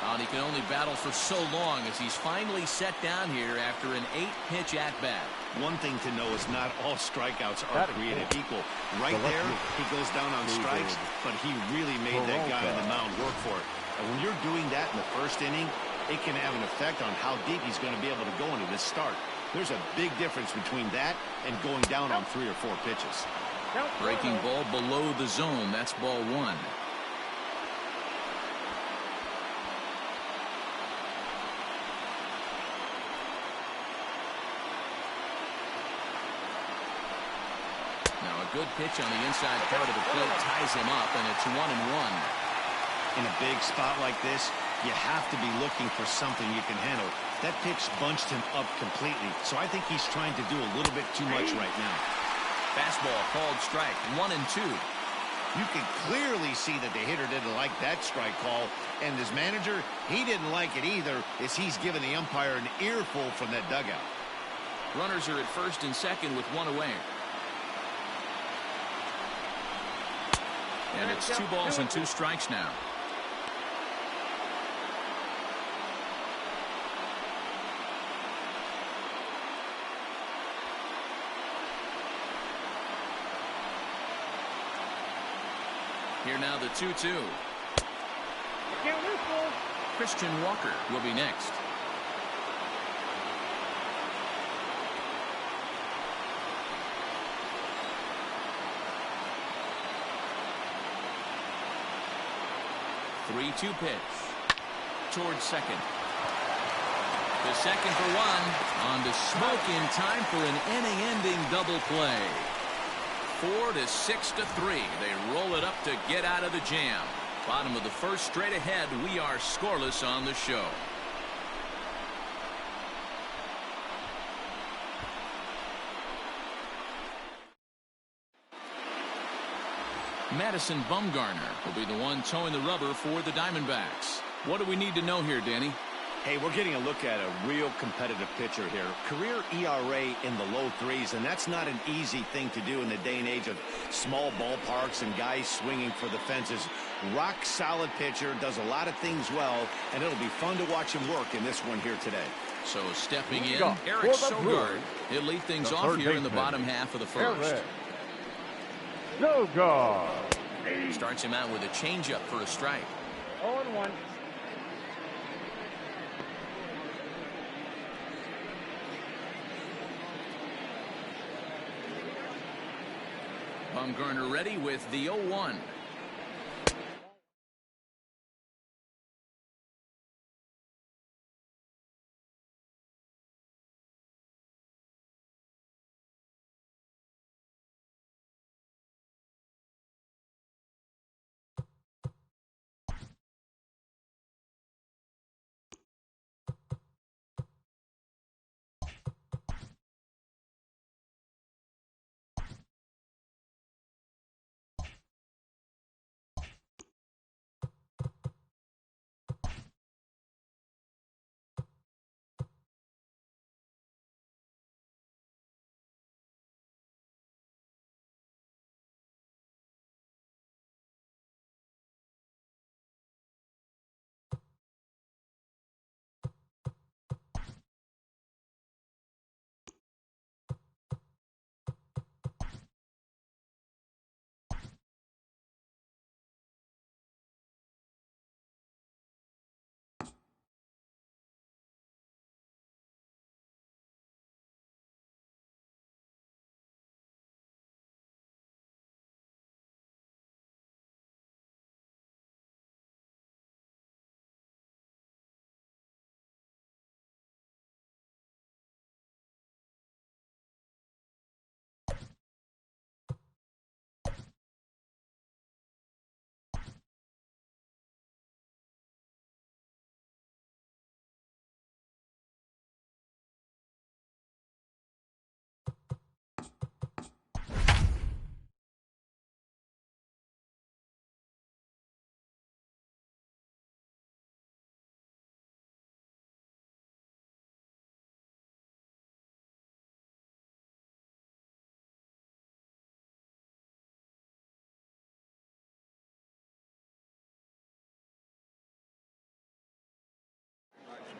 And he can only battle for so long as he's finally set down here after an 8-pitch at-bat. One thing to know is not all strikeouts are created equal. Right there, he goes down on strikes, but he really made that guy on the mound work for it. And when you're doing that in the first inning, it can have an effect on how deep he's going to be able to go into this start. There's a big difference between that and going down on 3 or 4 pitches. Breaking ball below the zone. That's ball 1. Now a good pitch on the inside part of the plate ties him up, and it's 1-1. In a big spot like this, you have to be looking for something you can handle. That pitch bunched him up completely, so I think he's trying to do a little bit too much right now. Fastball called strike. 1-2. You can clearly see that the hitter didn't like that strike call, and his manager, he didn't like it either, as he's given the umpire an earful from that dugout. Runners are at first and second with 1 away. And it's 2 balls and 2 strikes now. Here now the 2-2. Christian Walker will be next. Three-two pitch towards second. The second for 1. On to Smoke in time for an inning-ending double play. 4-6-3. They roll it up to get out of the jam. Bottom of the first, straight ahead. We are scoreless on the show. Madison Bumgarner will be the one towing the rubber for the Diamondbacks. What do we need to know here, Danny? Hey, we're getting a look at a real competitive pitcher here. Career ERA in the low threes, and that's not an easy thing to do in the day and age of small ballparks and guys swinging for the fences. Rock solid pitcher, does a lot of things well, and it'll be fun to watch him work in this one here today. So stepping in, Eric Sogard. He'll lead things off here in the bottom half of the first. Sogard starts him out with a changeup for a strike. 0-1. Bumgarner ready with the 0-1.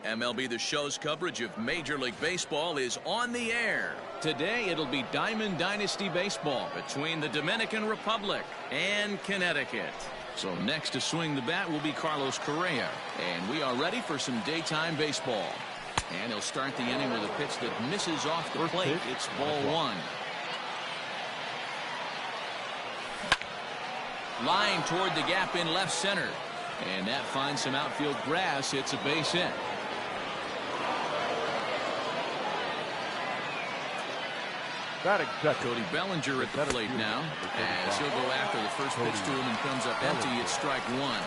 MLB The Show's coverage of Major League Baseball is on the air. Today it'll be Diamond Dynasty Baseball between the Dominican Republic and Connecticut. So next to swing the bat will be Carlos Correa. And we are ready for some daytime baseball. And he'll start the inning with a pitch that misses off the plate. It's ball one. Line toward the gap in left center. And that finds some outfield grass. It's a base hit. Cody Bellinger at the plate now, as he'll go after the first pitch to him and comes up empty. It's strike one.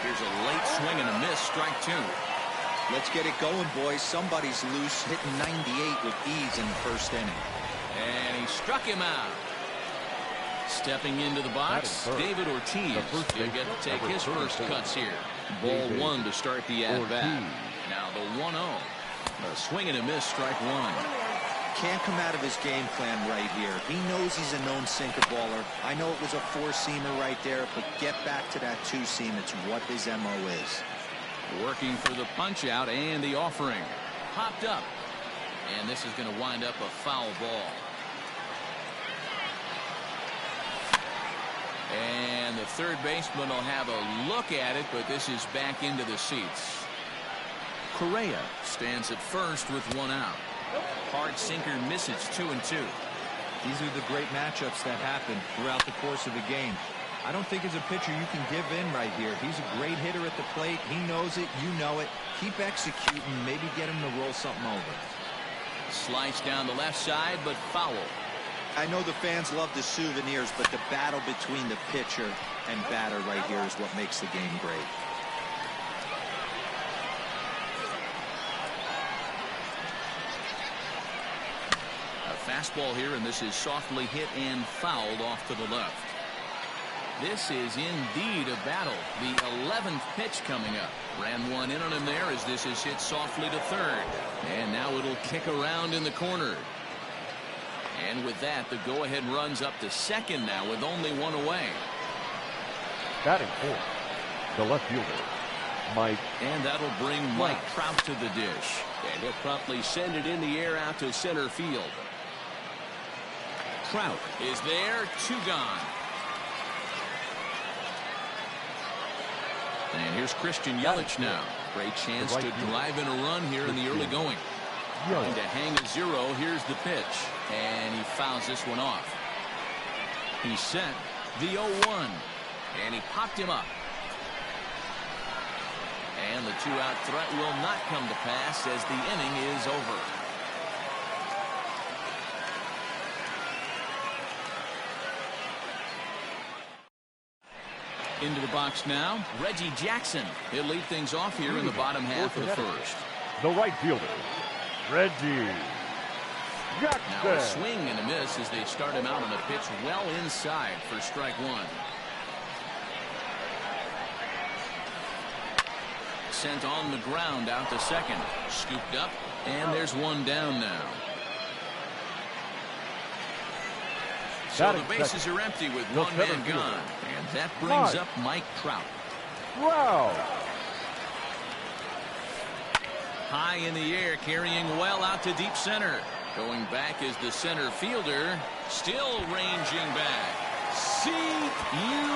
Here's a late swing and a miss, strike two. Let's get it going, boys. Somebody's loose, hitting 98 with ease in the first inning. And he struck him out. Stepping into the box, David Ortiz. He'll get to take his first cuts here. Ball one to start the at-bat. Now the 1-0. A swing and a miss, strike one. Can't come out of his game plan right here. He knows he's a known sinker baller. I know it was a four-seamer right there, but get back to that two-seam. It's what his MO is. Working for the punch-out and the offering. Popped up. And this is going to wind up a foul ball. And the third baseman will have a look at it, but this is back into the seats. Correa stands at first with one out. Hard sinker misses 2-2. These are the great matchups that happen throughout the course of the game. I don't think as a pitcher you can give in right here. He's a great hitter at the plate. He knows it. You know it. Keep executing. Maybe get him to roll something over. Slice down the left side, but foul. I know the fans love the souvenirs, but the battle between the pitcher and batter right here is what makes the game great. A fastball here, and this is softly hit and fouled off to the left. This is indeed a battle. The 11th pitch coming up. Ran one in on him there as this is hit softly to third. And now it'll kick around in the corner. And with that, the go-ahead runs up to second now with only one away. Batting fourth, the left fielder, Mike. And that'll bring Mike Trout to the dish. And he'll promptly send it in the air out to center field. Trout is there, 2 gone. And here's Christian Yelich now. Great chance to drive in a run here in the early going. Trying to hang a 0. Here's the pitch. And he fouls this one off. He sent the 0-1. And he popped him up. And the 2-out threat will not come to pass as the inning is over. Into the box now, Reggie Jackson. He'll lead things off here in the bottom half of the first. The right fielder, Reggie Jackson. Now a swing and a miss as they start him out on a pitch well inside for strike 1. Sent on the ground out to second. Scooped up, and there's one down now. So the bases are empty with one man gone. And that brings up Mike Trout. Wow. High in the air, carrying well out to deep center. Going back is the center fielder. Still ranging back. See you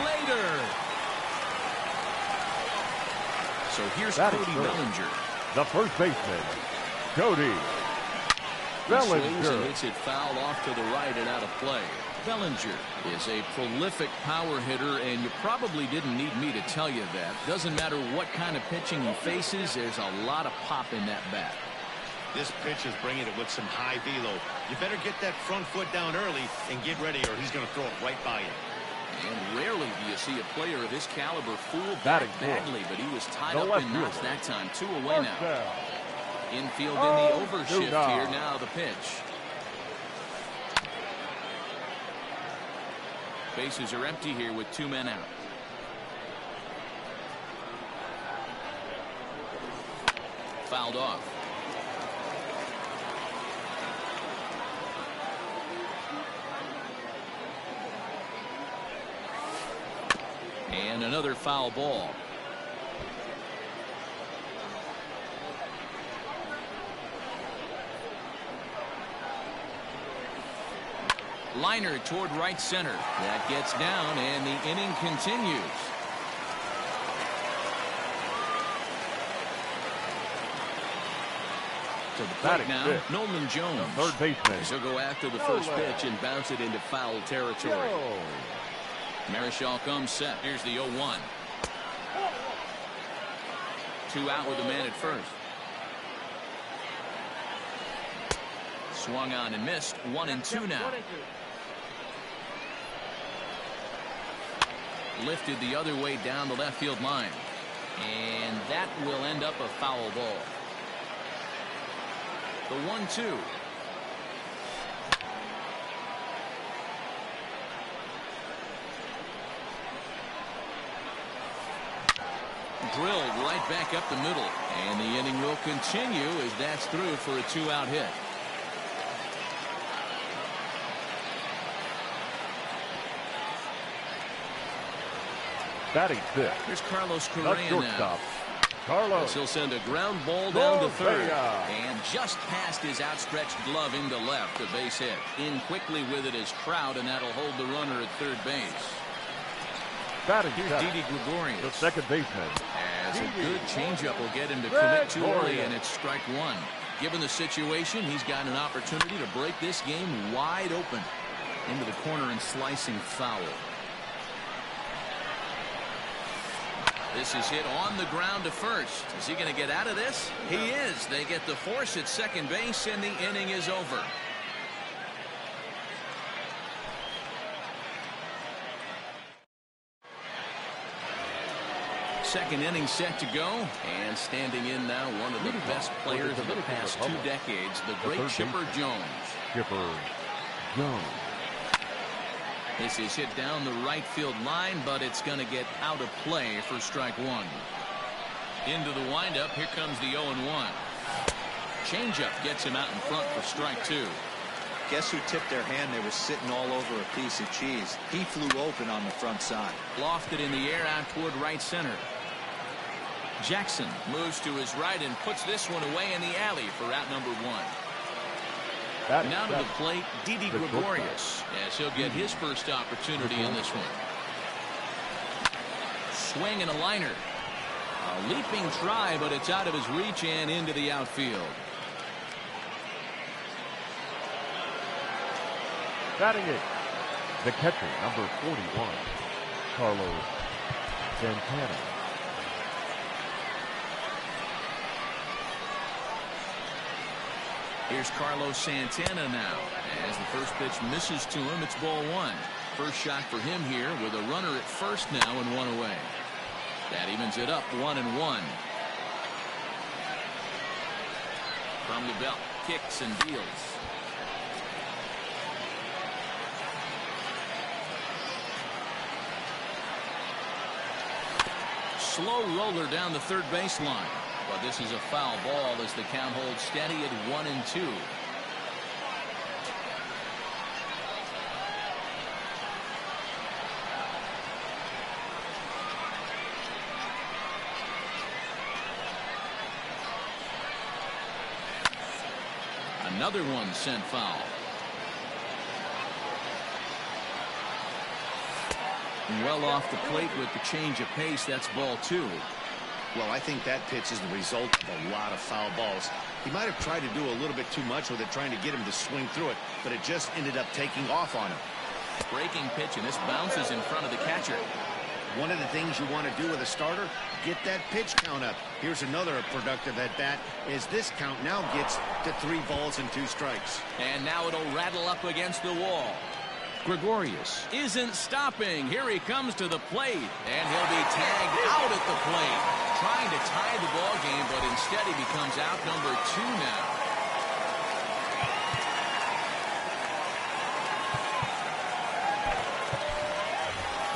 later. So here's Cody Bellinger. The first baseman, Cody Bellinger. He swings and hits it foul off to the right and out of play. Bellinger is a prolific power hitter, and you probably didn't need me to tell you that. Doesn't matter what kind of pitching he faces, there's a lot of pop in that bat. This pitch is bringing it with some high velo. You better get that front foot down early and get ready, or he's going to throw it right by you. And rarely do you see a player of his caliber fool back badly, but he was tied up in knots that time. 2 away now. Infield in the overshift here. Now the pitch. Bases are empty here with 2 men out. Fouled off. And another foul ball. Liner toward right center. That gets down, and the inning continues. To the plate now, Nolan Jones. The third baseman. He'll go after the first pitch and bounce it into foul territory. Marichal comes set. Here's the 0-1. 2 out with a man at first. Swung on and missed. 1-2 now. Lifted the other way down the left field line. And that will end up a foul ball. The 1-2. Drilled right back up the middle. And the inning will continue as that's through for a 2-out hit. Batting 6. Here's Carlos Correa now. Carlos. He'll send a ground ball down to third. And just past his outstretched glove into left, a base hit. In quickly with it is Trout, and that'll hold the runner at third base. Batting Here's Didi Gregorius. The second baseman. As a good changeup will get him to commit too early, and it's strike 1. Given the situation, he's got an opportunity to break this game wide open. Into the corner and slicing foul. This is hit on the ground to first. Is he going to get out of this? He is. They get the force at second base, and the inning is over. second inning set to go. And standing in now, one of the best players of the past 2 decades, the great Chipper Jones. Chipper Jones. This is hit down the right field line, but it's going to get out of play for strike one. Into the windup, here comes the 0-1. Changeup gets him out in front for strike two. Guess who tipped their hand? They were sitting all over a piece of cheese. He flew open on the front side. Lofted in the air out toward right center. Jackson moves to his right and puts this one away in the alley for out number one. Now to the plate, Didi Gregorius, as he'll get his first opportunity in this one. Swing and a liner. A leaping try, but it's out of his reach and into the outfield. Batting it, the catcher, number 41, Carlos Santana. Here's Carlos Santana now. As the first pitch misses to him, it's ball one. First shot for him here with a runner at first now and one away. That evens it up 1-1. From the belt, kicks and deals. Slow roller down the third baseline. But this is a foul ball as the count holds steady at 1-2. Another one sent foul. Well off the plate with the change of pace. That's ball two. Well, I think that pitch is the result of a lot of foul balls. He might have tried to do a little bit too much with it, trying to get him to swing through it, but it just ended up taking off on him. Breaking pitch, and this bounces in front of the catcher. One of the things you want to do with a starter, get that pitch count up. Here's another productive at bat as this count now gets to 3 balls and 2 strikes. And now it'll rattle up against the wall. Gregorius isn't stopping. Here he comes to the plate, and he'll be tagged out at the plate. Trying to tie the ball game, but instead he becomes out number 2 now.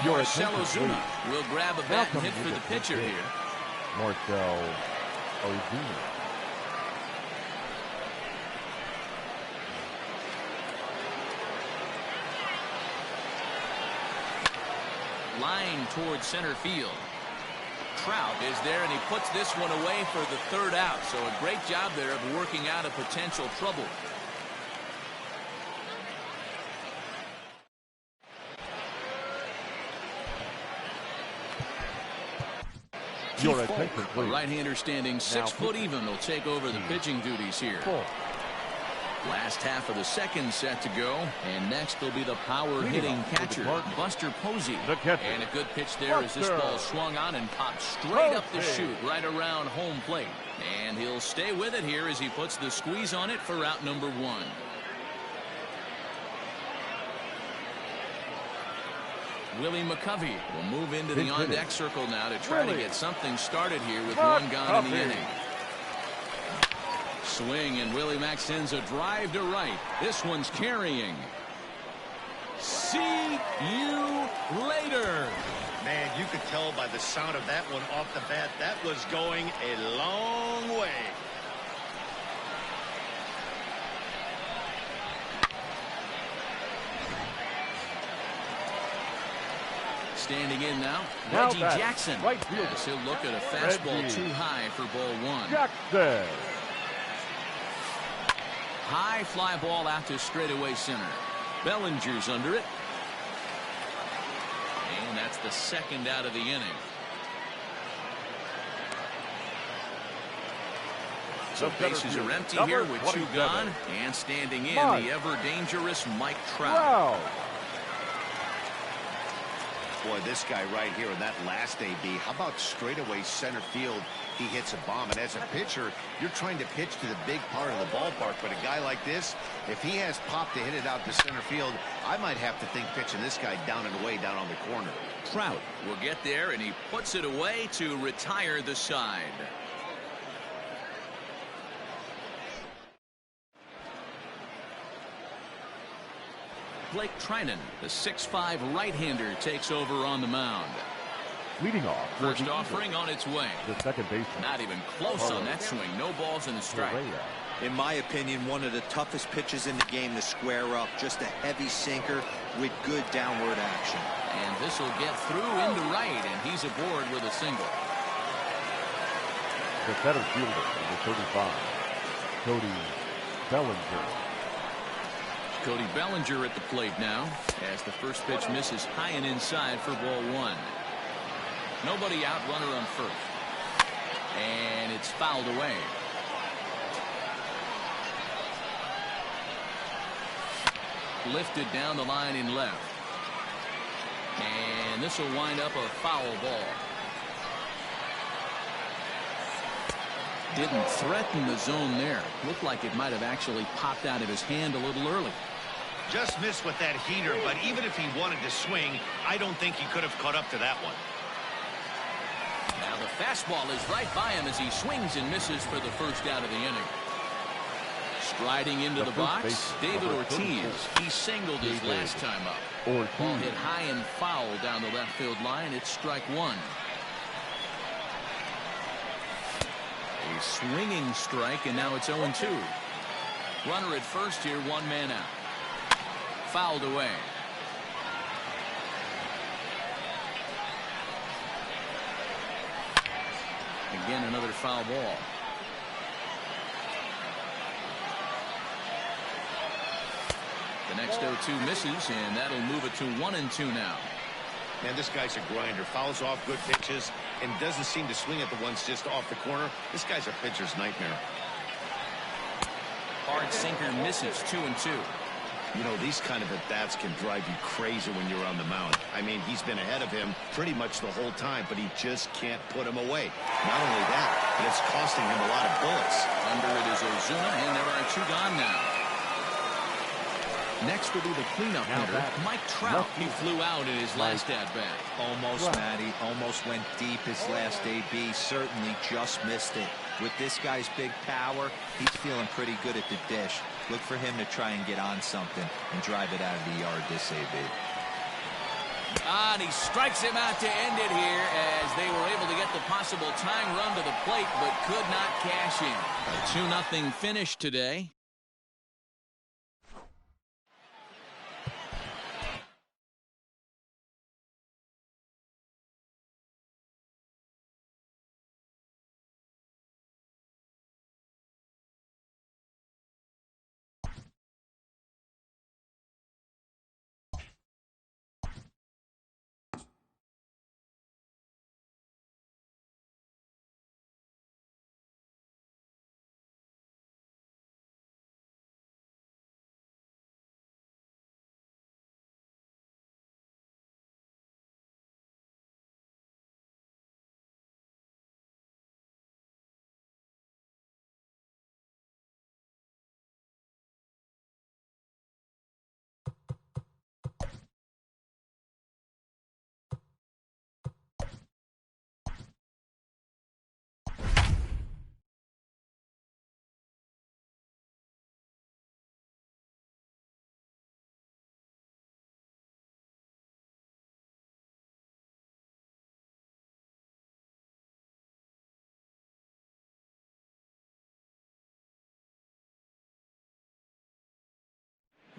Marcell Ozuna will grab a bat and hit for the pitcher here. Marcell Ozuna. Line towards center field. Trout is there, and he puts this one away for the 3rd out. So a great job there of working out a potential trouble. Your attention, The please. right-hander standing 6 foot even will take over the pitching duties here. Last half of the second set to go, and next will be the power-hitting catcher, Buster Posey. And a good pitch there as this ball swung on and popped straight up the chute right around home plate. And he'll stay with it here as he puts the squeeze on it for out number 1. Willie McCovey will move into the on-deck circle now to try to get something started here with one gone in the inning. Swing, and Willie Mack sends a drive to right. This one's carrying. See you later. Man, you could tell by the sound of that one off the bat, that was going a long way. Standing in now, Reggie Jackson. Right field. Yes, he'll look at a fastball Reggie too high for ball 1. Jackson. High fly ball out to straightaway center. Bellinger's under it. And that's the 2nd out of the inning. So bases are empty here with 2 gone. And standing in, the ever-dangerous Mike Trout. Boy, this guy right here in that last AB, how about straightaway center field? He hits a bomb, and as a pitcher, you're trying to pitch to the big part of the ballpark, but a guy like this, if he has pop to hit it out to center field, I might have to think pitching this guy down and away down on the corner. Trout will get there, and he puts it away to retire the side. Blake Trinan, the 6'5" right-hander, takes over on the mound. Leading off. First offering on its way. The second baseman. Not even close on that swing. No balls in the strike. In my opinion, one of the toughest pitches in the game to square up. Just a heavy sinker with good downward action. And this will get through into right, and he's aboard with a single. The center fielder, number 35, Cody Bellinger. Cody Bellinger at the plate now, as the first pitch misses high and inside for ball one. Nobody out, runner on first. And it's fouled away. Lifted down the line in left. And this will wind up a foul ball. Didn't threaten the zone there. Looked like it might have actually popped out of his hand a little early. Just missed with that heater, but even if he wanted to swing, I don't think he could have caught up to that one. Now the fastball is right by him as he swings and misses for the first out of the inning. Striding into the box, David Ortiz. He singled his last time up. Ball hit high and foul down the left field line. It's strike one. A swinging strike, and now it's 0-2. Runner at first here, one man out. Fouled away. Again, another foul ball. The next 0-2 misses, and that'll move it to 1-2 now. Man, this guy's a grinder. Fouls off good pitches and doesn't seem to swing at the ones just off the corner. This guy's a pitcher's nightmare. Hard sinker misses, 2-2. You know, these kind of at-bats can drive you crazy when you're on the mound. I mean, he's been ahead of him pretty much the whole time, but he just can't put him away. Not only that, but it's costing him a lot of bullets. Under it is Ozuna, and there are two gone now. Next will be the cleanup hitter, Mike Trout. He flew out in his last at-bat. Almost, Matty. Almost went deep his last AB. Certainly just missed it. With this guy's big power, he's feeling pretty good at the dish. Look for him to try and get on something and drive it out of the yard this AB. And he strikes him out to end it here as they were able to get the possible tying run to the plate but could not cash in. A 2-0 finish today.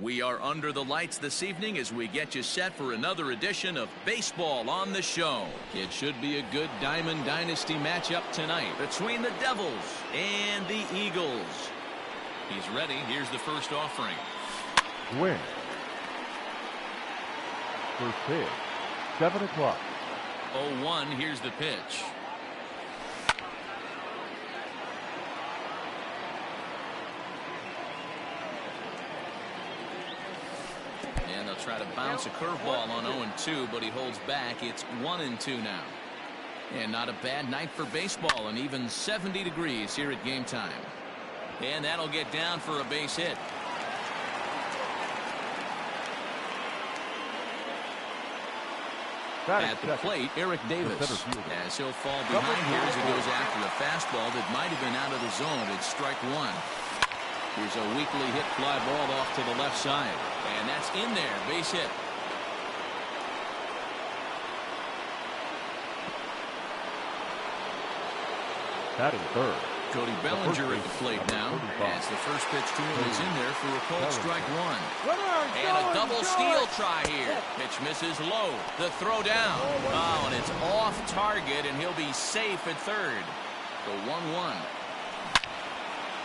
We are under the lights this evening as we get you set for another edition of Baseball on the Show. It should be a good Diamond Dynasty matchup tonight between the Devils and the Eagles. He's ready. Here's the first offering. Swing. First pitch. 7 o'clock. 0-1. Here's the pitch. He'll try to bounce a curveball on 0-2, but he holds back. It's 1-2 now. And not a bad night for baseball, and even 70 degrees here at game time. And that'll get down for a base hit. At the plate, Eric Davis, as he'll fall behind here as he goes after a fastball that might have been out of the zone. It's strike one. Here's a weakly hit fly ball off to the left side, and that's in there, base hit. Batting third. Cody Bellinger at the plate now, as the first pitch to him is in there for a called strike one. And a double steal try here. Pitch misses low. The throw down. Oh, and it's off target, and he'll be safe at third. The 1-1.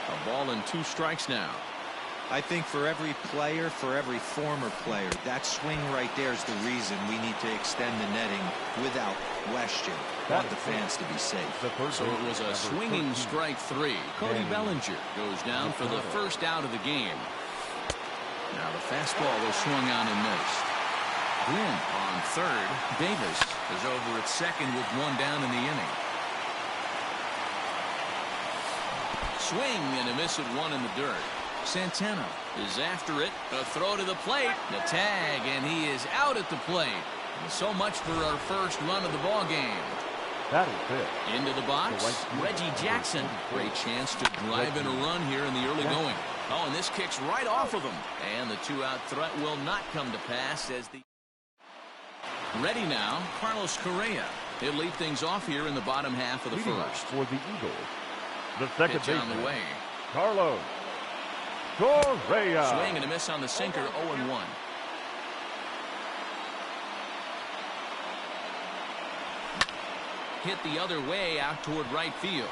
A ball and 2 strikes now. I think for every player, for every former player, that swing right there is the reason we need to extend the netting without question. Want the fans to be safe. So it was a swinging strike 3. Cody Bellinger goes down for the first out of the game. Now the fastball was swung on and missed. Glenn on third. Davis is over at second with 1 down in the inning. Swing and a miss at 1 in the dirt. Santana is after it. A throw to the plate. The tag, and he is out at the plate. So much for our first run of the ball game. That is it. Into the box, Reggie Jackson. Great chance to drive in a run here in the early going. Oh, and this kicks right off of him. And the 2-out threat will not come to pass as the... Ready now, Carlos Correa. He'll lead things off here in the bottom half of the first. For the Eagles, the second pitch on the way. Carlos Correa. Swing and a miss on the sinker, 0-1. Hit the other way out toward right field.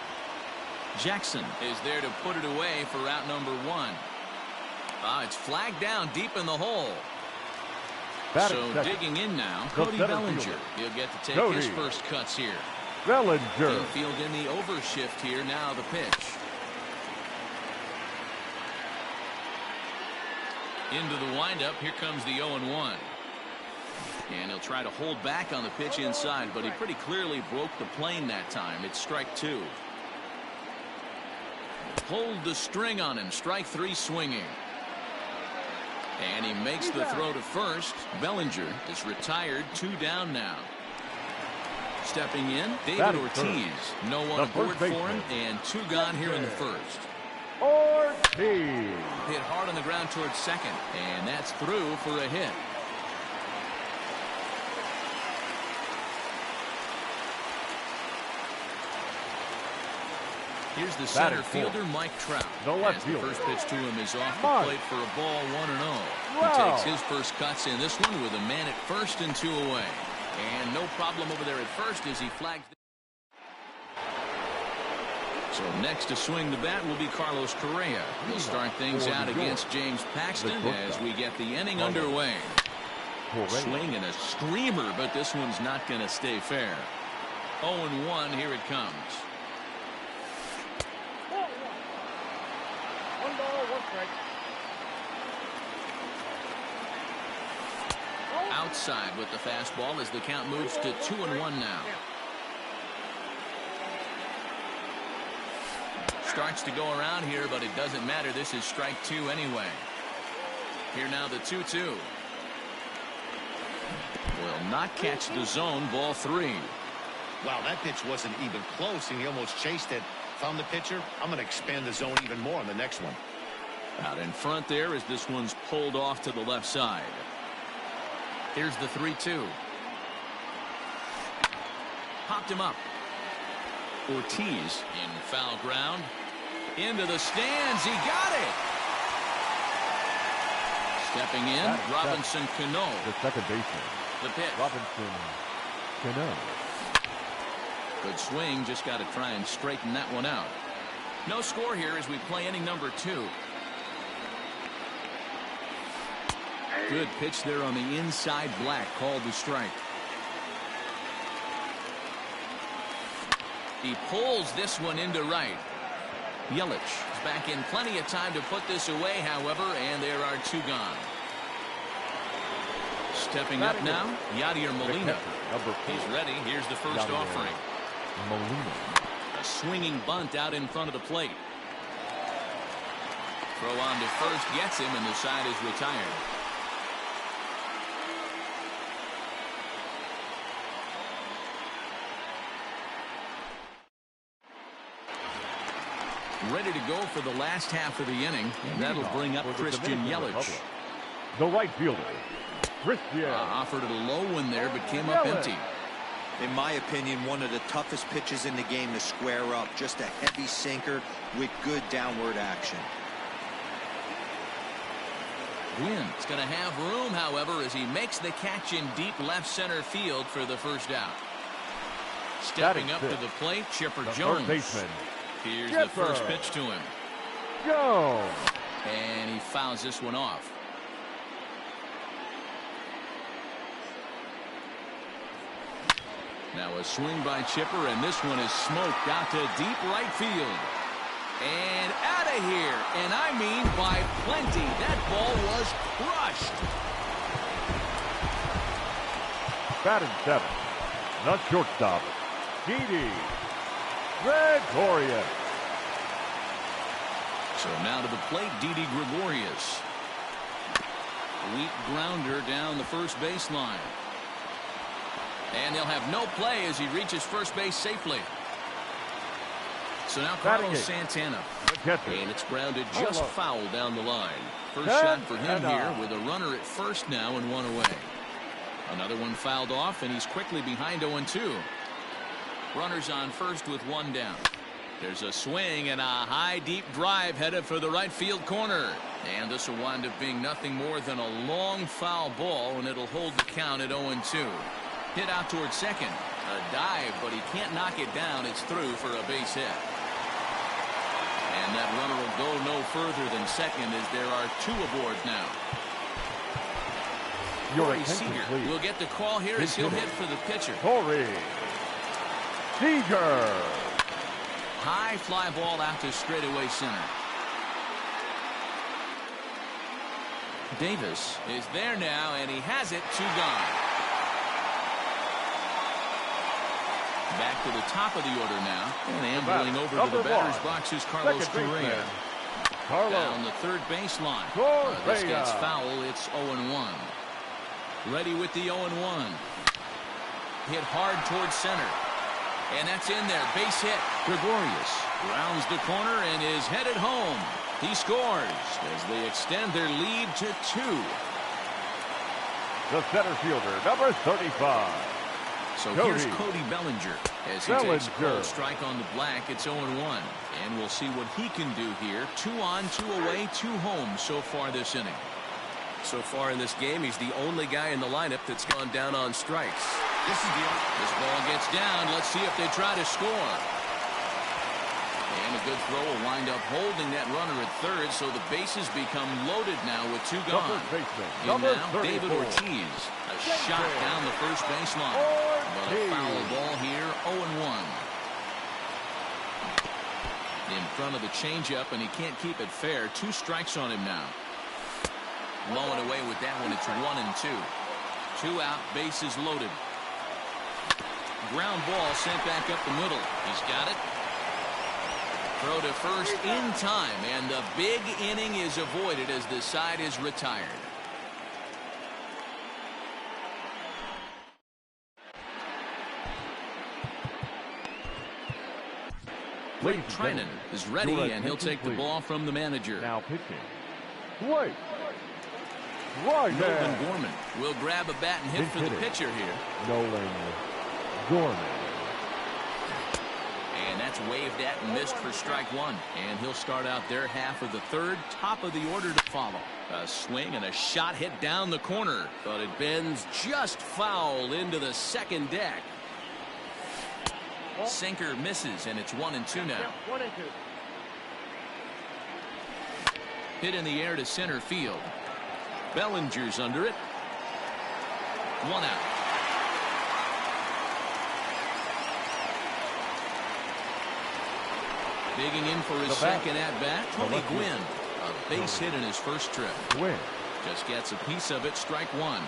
Jackson is there to put it away for out number 1. It's flagged down deep in the hole. So digging in now, Cody Bellinger. He'll get to take his first cuts here. Bellinger. Infield in the overshift here. Now the pitch. Into the windup. Here comes the 0-1. And he'll try to hold back on the pitch inside, but he pretty clearly broke the plane that time. It's strike 2. Hold the string on him. Strike 3 swinging. And he makes the throw to first. Bellinger is retired. 2 down now. Stepping in, David Ortiz. No one aboard for him, and 2 gone here in the first. Ortiz. Hit hard on the ground towards second, and that's through for a hit. Here's the center fielder, Mike Trout. As the first pitch to him is off the plate for a ball, 1-0. He takes his first cuts in this one with a man at first and 2 away. And no problem over there at first as he flags. So next to swing the bat will be Carlos Correa. He'll start things out against James Paxton as we get the inning underway. Swing and a screamer, but this one's not going to stay fair. 0-1, here it comes. 1 ball, 1 strike. Outside with the fastball as the count moves to 2-1 now. Starts to go around here, but it doesn't matter. This is strike 2 anyway. Here now the 2-2. Will not catch the zone. Ball 3. Wow, that pitch wasn't even close, and he almost chased it. If I'm the pitcher, I'm going to expand the zone even more on the next one. Out in front there as this one's pulled off to the left side. Here's the 3-2. Popped him up. Ortiz in foul ground. Into the stands. He got it. Stepping in, Robinson Cano. The second baseman. The pitch. Robinson Cano. Good swing. Just got to try and straighten that one out. No score here as we play inning number 2. Good pitch there on the inside. Black called the strike. He pulls this one into right. Yelich is back in plenty of time to put this away, however, and there are 2 gone. Stepping up now, Yadier Molina. Number 4. He's ready. Here's the first Yadier offering. Molina. A swinging bunt out in front of the plate. Throw on to first gets him, and the side is retired. Ready to go for the last half of the inning, and that'll bring up Christian Yelich. The right fielder, Christian. Offered it a low one there, but came up empty. In my opinion, one of the toughest pitches in the game to square up. Just a heavy sinker with good downward action. Gwynn's going to have room, however, as he makes the catch in deep left center field for the first out. Stepping up to the plate, Chipper Jones. Third baseman. Here's the first pitch to him. Jones. And he fouls this one off. Now a swing by Chipper, and this one is smoked out to deep right field. And out of here. And I mean by plenty. That ball was crushed. Batting 7. The shortstop, Didi Gregorius. So now to the plate, Didi Gregorius. Weak grounder down the first baseline. And they'll have no play as he reaches first base safely. So now Carlos Santana. And it's grounded just foul down the line. First shot for him here with a runner at first now and one away. Another one fouled off, and he's quickly behind 0-2. Runners on first with one down. There's a swing and a high deep drive headed for the right field corner. And this will wind up being nothing more than a long foul ball, and it'll hold the count at 0-2. Hit out towards second. A dive, but he can't knock it down. It's through for a base hit. And that runner will go no further than second as there are two aboard now. Corey Seager will get the call here as he'll hit for the pitcher. Corey Seager. High fly ball out to straightaway center. Davis is there now, and he has it. 2 gone. Back to the top of the order now, and ambling over to the batter's box is Carlos Correa. Down the third baseline. This gets foul. It's 0-1. Ready with the 0-1. Hit hard towards center. And that's in there. Base hit. Gregorius rounds the corner and is headed home. He scores as they extend their lead to 2. The center fielder, number 35. So here's Cody Bellinger as he takes a close strike on the black. It's 0-1. And we'll see what he can do here. 2 on, 2 away, 2 home so far this inning. So far in this game, he's the only guy in the lineup that's gone down on strikes. This ball gets down. Let's see if they try to score. And a good throw will wind up holding that runner at third, so the bases become loaded now with 2 gone. And now David Ortiz. A shot down the first baseline. But a foul ball here, 0-1. In front of the changeup, and he can't keep it fair. 2 strikes on him now. Low and away with that one. It's 1-2. 2 out, bases loaded. Ground ball sent back up the middle. He's got it. Throw to first in time, and the big inning is avoided as the side is retired. Blake Trinan is ready, and he'll take the ball from the manager. Now pitching. Blake Trinan. Nolan Gorman will grab a bat and hit for the pitcher here. Nolan Gorman. And that's waved at and missed for strike 1. And he'll start out their half of the third. Top of the order to follow. A swing and a shot hit down the corner. But it bends just foul into the second deck. Sinker misses, and it's 1-2 now. 1-2. Hit in the air to center field. Bellinger's under it. 1 out. Digging in for his second at-bat, Tony Gwynn. A base hit in his first trip. Gwynn just gets a piece of it. Strike 1.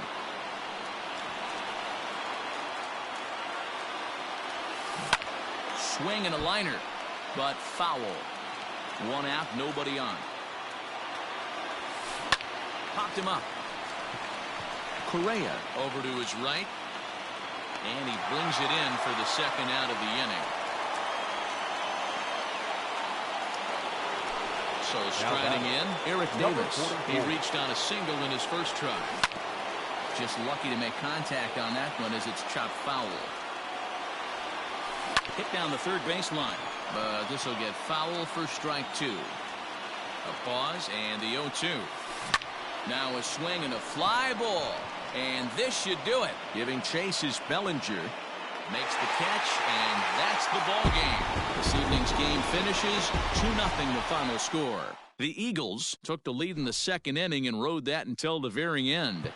swing and a liner, but foul. One out, nobody on. Popped him up. Correa over to his right, and he brings it in for the second out of the inning. So striding in, Eric Davis. He reached on a single in his first try. Just lucky to make contact on that one as it's chopped foul. Hit down the third baseline, but this will get foul for strike two. A pause and the 0-2. Now a swing and a fly ball, and this should do it. Giving chase is Bellinger. Makes the catch, and that's the ball game. This evening's game finishes 2-0 the final score. The Eagles took the lead in the second inning and rode that until the very end.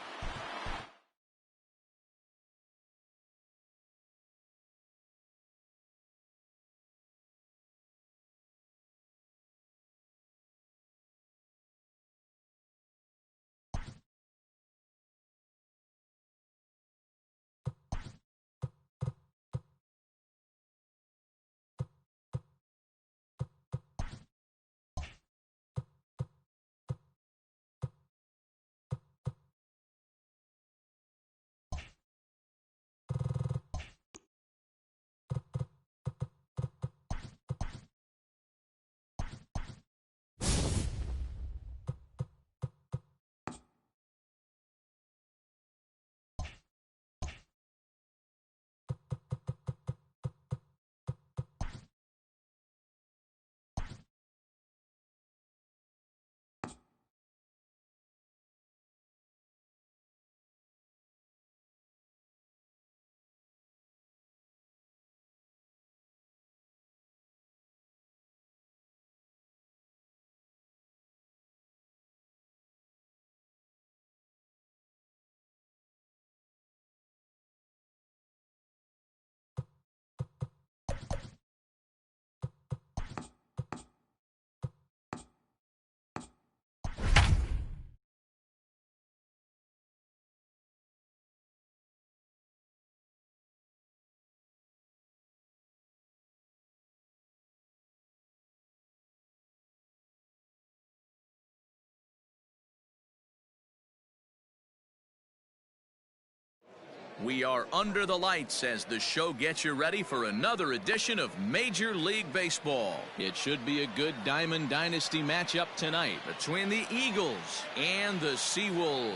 We are under the lights as the show gets you ready for another edition of Major League Baseball. It should be a good Diamond Dynasty matchup tonight between the Eagles and the Seawolves.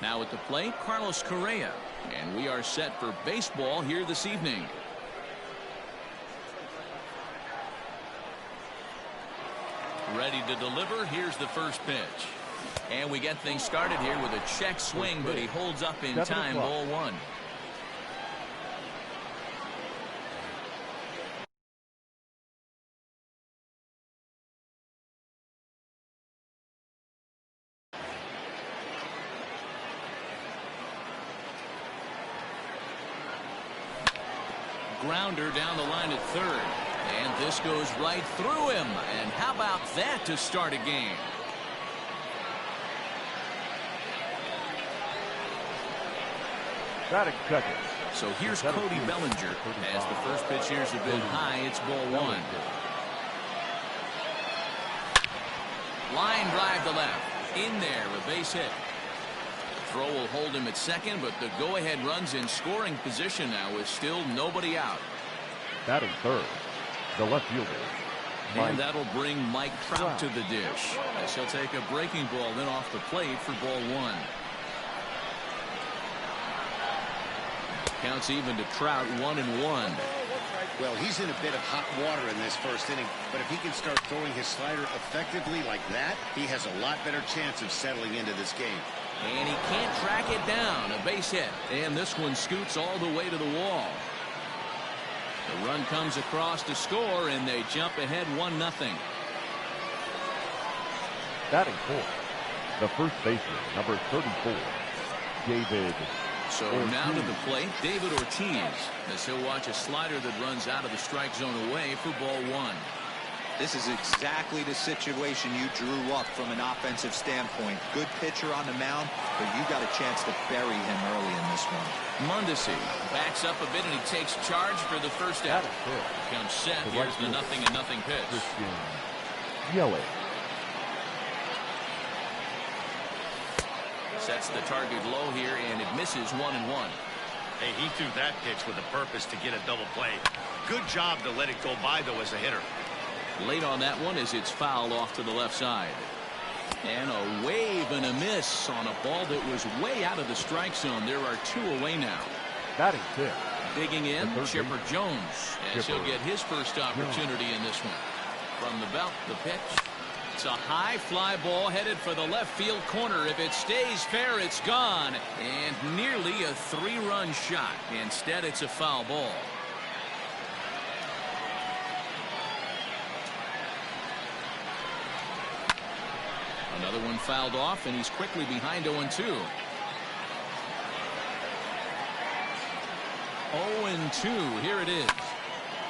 Now at the plate, Carlos Correa. And we are set for baseball here this evening. Ready to deliver. Here's the first pitch. And we get things started here with a check swing, but he holds up in time. Ball one. Grounder down the line at third, and this goes right through him. And how about that to start a game? Batting second. So here's Cody Bellinger. As the first pitch here's a bit high, it's ball one. Line drive to left. In there, a base hit. Throw will hold him at second, but the go-ahead run's in scoring position now with still nobody out. Batting third, the left fielder. And that'll bring Mike Trout to the dish, as he'll take a breaking ball then off the plate for ball one. Counts even to Trout, 1-1. Well, he's in a bit of hot water in this first inning, but if he can start throwing his slider effectively like that, he has a lot better chance of settling into this game. And he can't track it down. A base hit. And this one scoots all the way to the wall. The run comes across to score, and they jump ahead 1-0. Batting fourth, the first baseman, number 34, David So now to the plate, David Ortiz, as he'll watch a slider that runs out of the strike zone away for ball one. This is exactly the situation you drew up from an offensive standpoint. Good pitcher on the mound, but you got a chance to bury him early in this one. Mondesi backs up a bit, and he takes charge for the first out. Comes set. Here's the 0-0 pitch. Yellow. Sets the target low here, and it misses 1-1. Hey, he threw that pitch with a purpose to get a double play. Good job to let it go by, though, as a hitter. Late on that one as it's fouled off to the left side. And a wave and a miss on a ball that was way out of the strike zone. There are 2 away now. Batting 6. Digging in, Chipper Jones, as he'll get his first opportunity in this one. From the belt, the pitch. It's a high fly ball headed for the left field corner. If it stays fair, it's gone. And nearly a 3-run shot. Instead, it's a foul ball. Another one fouled off, and he's quickly behind 0-2. 0-2, here it is.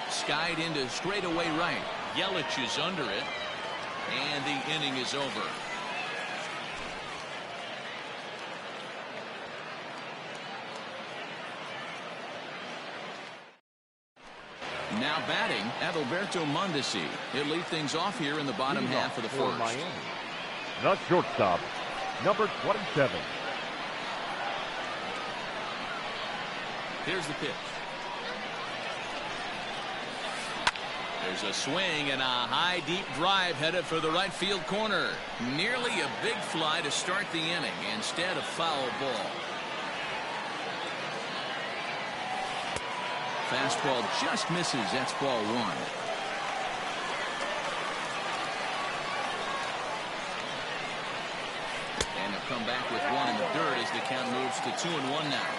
Skied into straightaway right. Yelich is under it, and the inning is over. Now batting, Adalberto Mondesi. He'll lead things off here in the bottom half of the first. Miami. The shortstop, number 27. Here's the pitch. There's a swing and a high deep drive headed for the right field corner. Nearly a big fly to start the inning. Instead, a foul ball. Fastball just misses. That's ball one. And they'll come back with one in the dirt as the count moves to 2-1 now.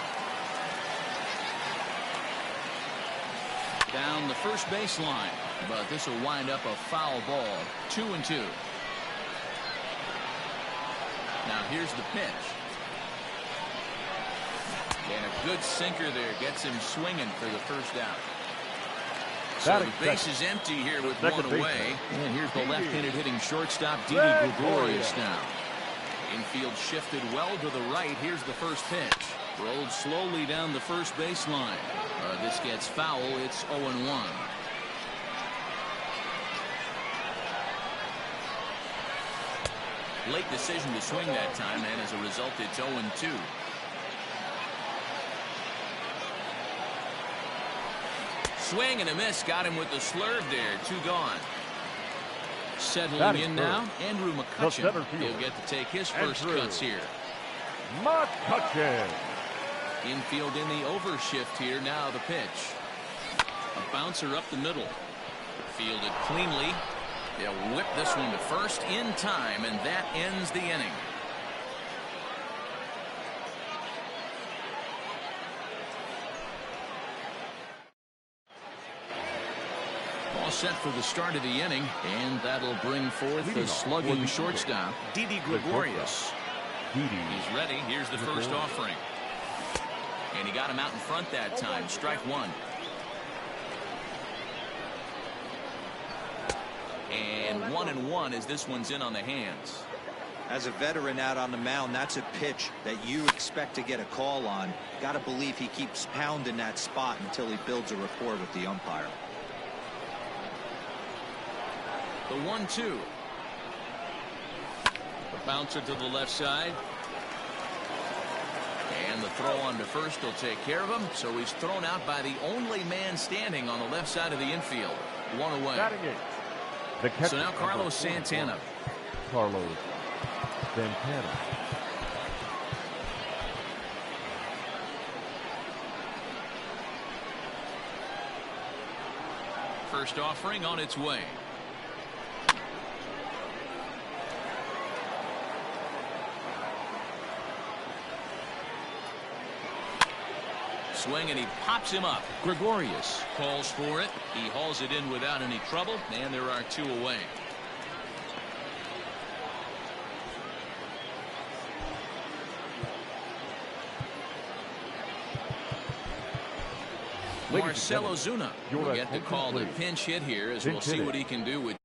Down the first baseline, but this will wind up a foul ball. 2-2. Now here's the pitch. And a good sinker there gets him swinging for the first out. So the base is empty here with one away. And here's the left-handed hitting shortstop, Didi Gregorius now. Infield shifted well to the right. Here's the first pitch. Rolled slowly down the first baseline. This gets foul. It's 0-1. Late decision to swing that time, and as a result, it's 0-2. Swing and a miss. Got him with the slurve there. 2 gone. Settling in now, Andrew McCutchen. He'll get to take his first cuts here. McCutchen. Infield in the overshift here. Now the pitch. A bouncer up the middle. Fielded cleanly. They'll whip this one to first in time, and that ends the inning. All set for the start of the inning, and that'll bring forth the slugging shortstop, Didi Gregorius. He's ready. Here's the first offering. And he got him out in front that time. Strike one. And 1-1 as this one's in on the hands. As a veteran out on the mound, that's a pitch that you expect to get a call on. Got to believe he keeps pounding that spot until he builds a rapport with the umpire. The 1-2. The bouncer to the left side. And the throw on to first will take care of him. So he's thrown out by the only man standing on the left side of the infield. 1 away. So now Carlos Santana. Carlos Santana. First offering on its way. Swing, and he pops him up. Gregorius calls for it. He hauls it in without any trouble, and there are 2 away. Marcelo Zuna will get the call to complete. pinch hit here as Pinch we'll see hitting. what he can do with